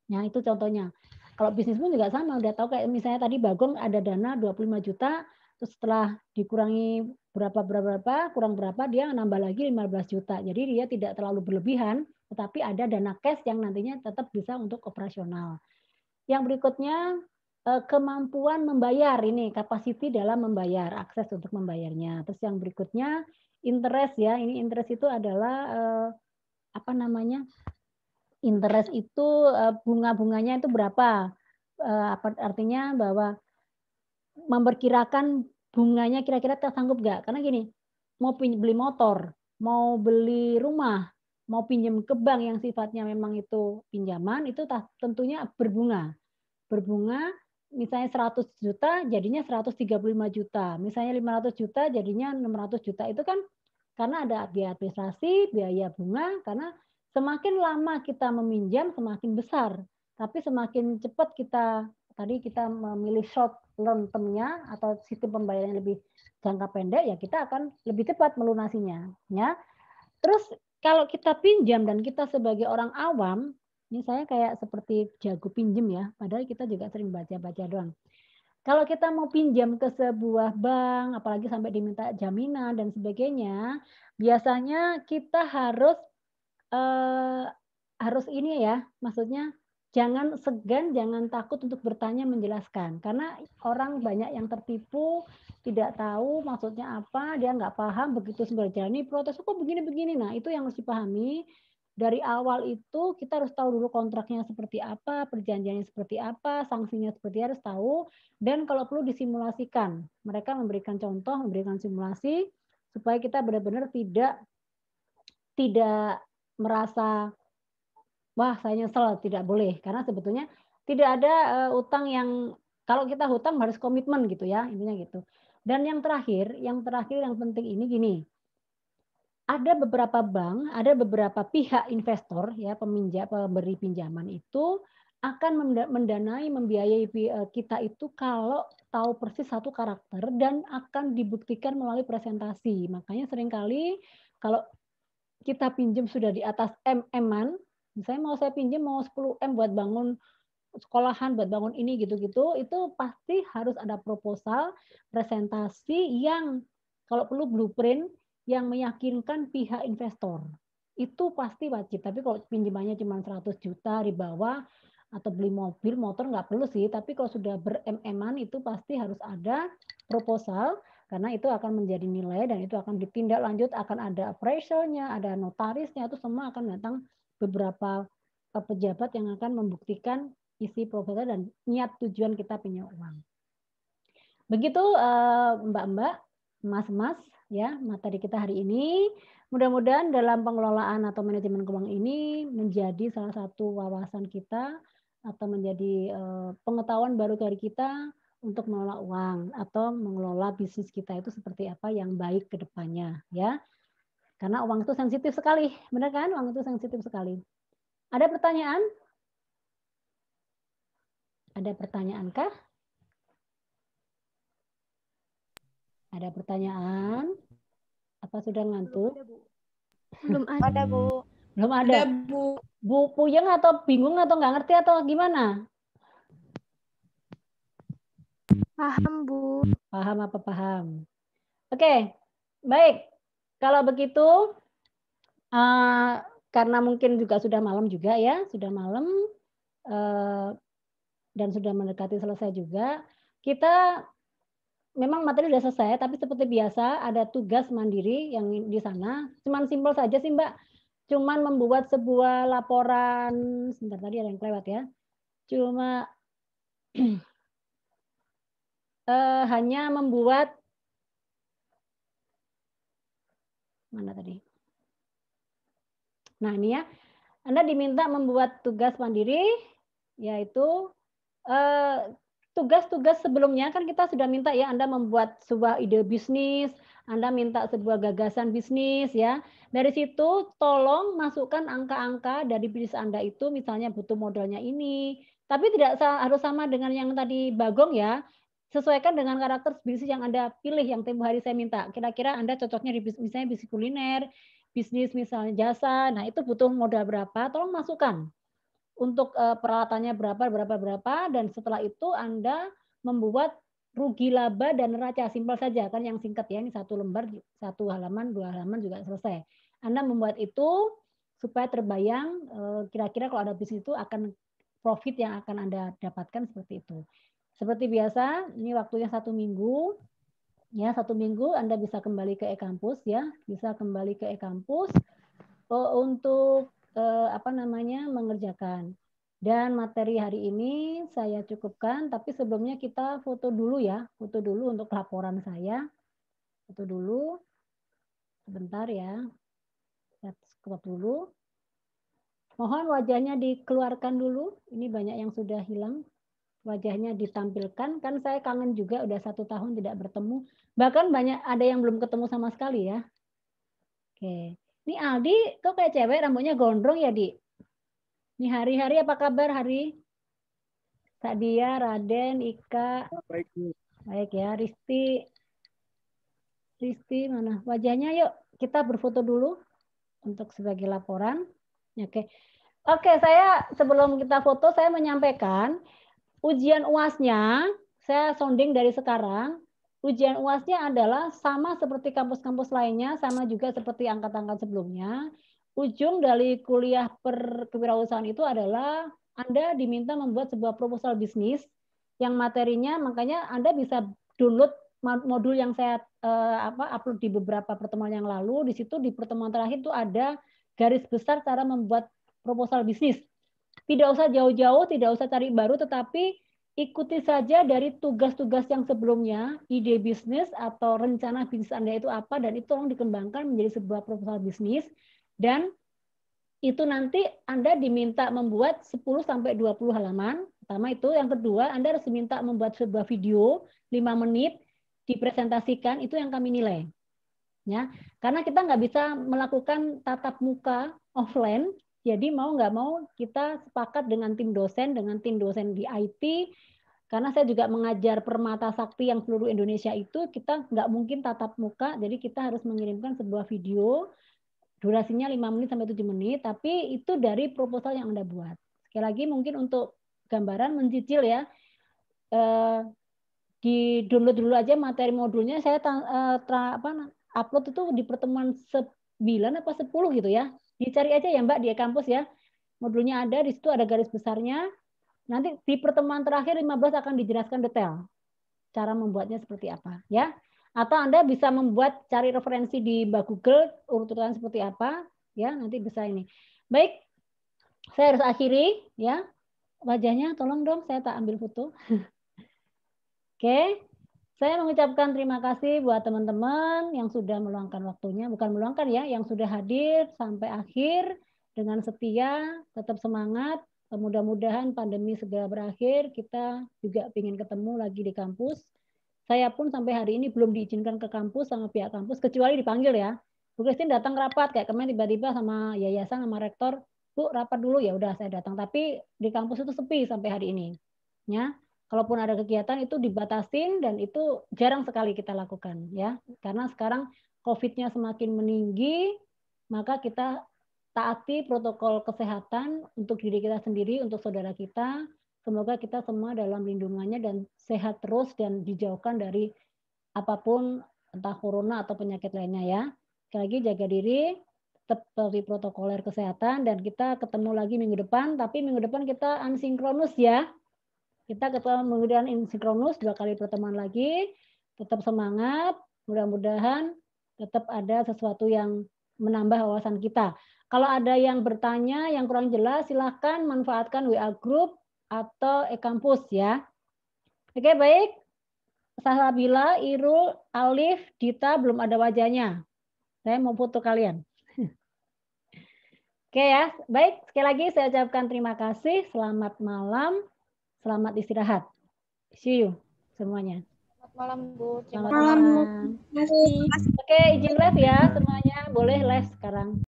Nah, itu contohnya. Kalau bisnis pun juga sama, udah tahu kayak misalnya tadi Bagong ada dana 25 juta, terus setelah dikurangi berapa, kurang berapa, dia nambah lagi 15 juta. Jadi dia tidak terlalu berlebihan, tetapi ada dana cash yang nantinya tetap bisa untuk operasional. Yang berikutnya, kemampuan membayar, ini capacity dalam membayar, akses untuk membayarnya. Terus yang berikutnya, interest ya, ini interest itu adalah apa namanya? Interest itu bunga-bunganya itu berapa? Artinya bahwa memperkirakan bunganya kira-kira tersanggup nggak? Karena gini, mau beli motor, mau beli rumah, mau pinjam ke bank yang sifatnya memang itu pinjaman, itu tentunya berbunga. Berbunga, misalnya 100 juta jadinya 135 juta. Misalnya 500 juta jadinya 600 juta. Itu kan karena ada biaya administrasi, biaya bunga, karena semakin lama kita meminjam semakin besar. Tapi semakin cepat kita memilih short long term-nya atau sistem pembayaran yang lebih jangka pendek, ya kita akan lebih cepat melunasinya. Ya. Terus kalau kita pinjam dan kita sebagai orang awam, ini saya kayak seperti jago pinjam ya, padahal kita juga sering baca-baca doang. Kalau kita mau pinjam ke sebuah bank, apalagi sampai diminta jaminan dan sebagainya, biasanya kita harus ini ya, maksudnya jangan segan, jangan takut untuk bertanya, menjelaskan. Karena orang banyak yang tertipu, tidak tahu maksudnya apa, dia nggak paham, begitu berjalani protes, kok begini-begini. Nah, itu yang harus dipahami. Dari awal itu kita harus tahu dulu kontraknya seperti apa, perjanjiannya seperti apa, sanksinya seperti harus tahu, dan kalau perlu disimulasikan. Mereka memberikan contoh, memberikan simulasi, supaya kita benar-benar tidak merasa wah saya nyesel, tidak boleh. Karena sebetulnya tidak ada utang yang, kalau kita hutang harus komitmen gitu ya, intinya gitu. Dan yang terakhir yang penting ini gini, ada beberapa bank, ada beberapa pihak investor ya, pemberi pinjaman itu akan mendanai, membiayai kita itu kalau tahu persis satu karakter dan akan dibuktikan melalui presentasi. Makanya seringkali kalau kita pinjam sudah di atas M-an, misalnya saya pinjam mau 10 M buat bangun sekolahan, buat bangun ini gitu-gitu, itu pasti harus ada proposal, presentasi yang kalau perlu blueprint yang meyakinkan pihak investor. Itu pasti wajib. Tapi kalau pinjamannya cuma 100 juta di bawah atau beli mobil, motor nggak perlu sih. Tapi kalau sudah ber-M-an itu pasti harus ada proposal, karena itu akan menjadi nilai dan itu akan ditindaklanjut, akan ada appraisalnya, ada notarisnya, itu semua akan datang beberapa pejabat yang akan membuktikan isi proposal dan niat tujuan kita punya uang. Begitu Mbak-mbak, Mas-mas ya, materi kita hari ini. Mudah-mudahan dalam pengelolaan atau manajemen keuangan ini menjadi salah satu wawasan kita atau menjadi pengetahuan baru dari kita untuk mengelola uang atau mengelola bisnis kita itu seperti apa yang baik ke depannya ya. Karena uang itu sensitif sekali, benar kan? Uang itu sensitif sekali. Ada pertanyaan? Ada pertanyaankah? Ada pertanyaan? Apa sudah ngantuk? Belum ada, Bu. Belum ada. Bu puyeng atau bingung atau nggak ngerti atau gimana? Paham, Bu. Paham apa paham? Oke, baik. Kalau begitu, karena mungkin juga sudah malam juga ya, sudah malam dan sudah mendekati selesai juga, kita memang materi sudah selesai, tapi seperti biasa ada tugas mandiri yang di sana. Cuman simpel saja sih Mbak, cuman membuat sebuah laporan, sebentar tadi ada yang kelewat ya, cuma hanya membuat, mana tadi? Nah ini ya, Anda diminta membuat tugas mandiri, yaitu tugas-tugas sebelumnya kan kita sudah minta ya, Anda membuat sebuah ide bisnis, Anda minta sebuah gagasan bisnis ya. Dari situ tolong masukkan angka-angka dari bisnis Anda itu, misalnya butuh modalnya ini, tapi tidak harus sama dengan yang tadi Bagong ya. Sesuaikan dengan karakter bisnis yang Anda pilih yang tempo hari saya minta. Kira-kira Anda cocoknya di bisnis, misalnya bisnis kuliner, bisnis misalnya jasa, nah itu butuh modal berapa, tolong masukkan. Untuk peralatannya berapa, dan setelah itu Anda membuat rugi laba dan neraca, simpel saja kan yang singkat ya, ini 1 lembar, 1 halaman, 2 halaman juga selesai. Anda membuat itu supaya terbayang kira-kira kalau ada bisnis itu akan profit yang akan Anda dapatkan seperti itu. Seperti biasa, ini waktunya 1 minggu. Ya, 1 minggu Anda bisa kembali ke e-kampus ya, bisa kembali ke e-kampus untuk mengerjakan. Dan materi hari ini saya cukupkan, tapi sebelumnya kita foto dulu ya, foto dulu untuk laporan saya. Foto dulu. Sebentar ya. Saya stop dulu. Mohon wajahnya dikeluarkan dulu. Ini banyak yang sudah hilang. Wajahnya ditampilkan. Kan saya kangen juga, udah 1 tahun tidak bertemu. Bahkan banyak ada yang belum ketemu sama sekali ya. Oke. Ini Aldi, kok kayak cewek rambutnya gondrong ya, Di? Ini Hari-Hari apa kabar, Hari? Kak Dia, Raden, Ika. Baik, Bu. Baik ya, Risti. Risti mana? Wajahnya yuk, kita berfoto dulu untuk sebagai laporan. Oke. Oke, saya sebelum kita foto, saya menyampaikan ujian UAS-nya, saya sounding dari sekarang, ujian UAS-nya adalah sama seperti kampus-kampus lainnya, sama juga seperti angkatan-angkatan sebelumnya. Ujung dari kuliah kewirausahaan itu adalah Anda diminta membuat sebuah proposal bisnis yang materinya, makanya Anda bisa download modul yang saya upload di beberapa pertemuan yang lalu. Di situ di pertemuan terakhir itu ada garis besar cara membuat proposal bisnis. Tidak usah jauh-jauh, tidak usah cari baru, tetapi ikuti saja dari tugas-tugas yang sebelumnya, ide bisnis atau rencana bisnis Anda itu apa, dan itu tolong dikembangkan menjadi sebuah proposal bisnis. Dan itu nanti Anda diminta membuat 10-20 halaman. Pertama itu. Yang kedua, Anda harus diminta membuat sebuah video 5 menit, dipresentasikan, itu yang kami nilai. Ya, karena kita nggak bisa melakukan tatap muka offline, jadi mau nggak mau kita sepakat dengan tim dosen di IT, karena saya juga mengajar Permata Sakti yang seluruh Indonesia itu, kita nggak mungkin tatap muka, jadi kita harus mengirimkan sebuah video, durasinya 5 menit sampai 7 menit, tapi itu dari proposal yang Anda buat. Sekali lagi mungkin untuk gambaran mencicil ya, di download dulu aja materi modulnya, saya upload itu di pertemuan 9 apa 10 gitu ya. Dicari aja ya Mbak di kampus ya. Modulnya ada, di situ ada garis besarnya. Nanti di pertemuan terakhir 15 akan dijelaskan detail cara membuatnya seperti apa ya. Atau Anda bisa membuat, cari referensi di Mbak Google urutan seperti apa ya, nanti bisa ini. Baik, saya harus akhiri ya. Wajahnya tolong dong saya tak ambil foto. Oke. Saya mengucapkan terima kasih buat teman-teman yang sudah meluangkan waktunya, bukan meluangkan ya, yang sudah hadir sampai akhir dengan setia, tetap semangat. Mudah-mudahan pandemi segera berakhir, kita juga ingin ketemu lagi di kampus. Saya pun sampai hari ini belum diizinkan ke kampus sama pihak kampus, kecuali dipanggil ya. Bu Christine datang rapat, kayak kemarin tiba-tiba sama yayasan, sama rektor, Bu rapat dulu, ya udah saya datang. Tapi di kampus itu sepi sampai hari ini. Ya. Kalaupun ada kegiatan itu dibatasin dan itu jarang sekali kita lakukan ya. Karena sekarang COVID-nya semakin meninggi, maka kita taati protokol kesehatan untuk diri kita sendiri, untuk saudara kita. Semoga kita semua dalam lindungannya dan sehat terus dan dijauhkan dari apapun, entah corona atau penyakit lainnya ya. Sekali lagi jaga diri, tetap patuhi protokoler kesehatan, dan kita ketemu lagi minggu depan, tapi minggu depan kita asinkronus ya. Kita ketemu menggunakan sinkronus 2 kali pertemuan lagi. Tetap semangat. Mudah-mudahan tetap ada sesuatu yang menambah wawasan kita. Kalau ada yang bertanya yang kurang jelas, silahkan manfaatkan WA Group atau e-kampus ya. Oke, baik. Salsabila, Irul, Alif, Dita belum ada wajahnya. Saya mau foto kalian. Oke ya, baik. Sekali lagi saya ucapkan terima kasih. Selamat malam. Selamat istirahat. See you semuanya. Selamat malam, Bu. Selamat malam. Oke, izin live ya semuanya. Boleh live sekarang.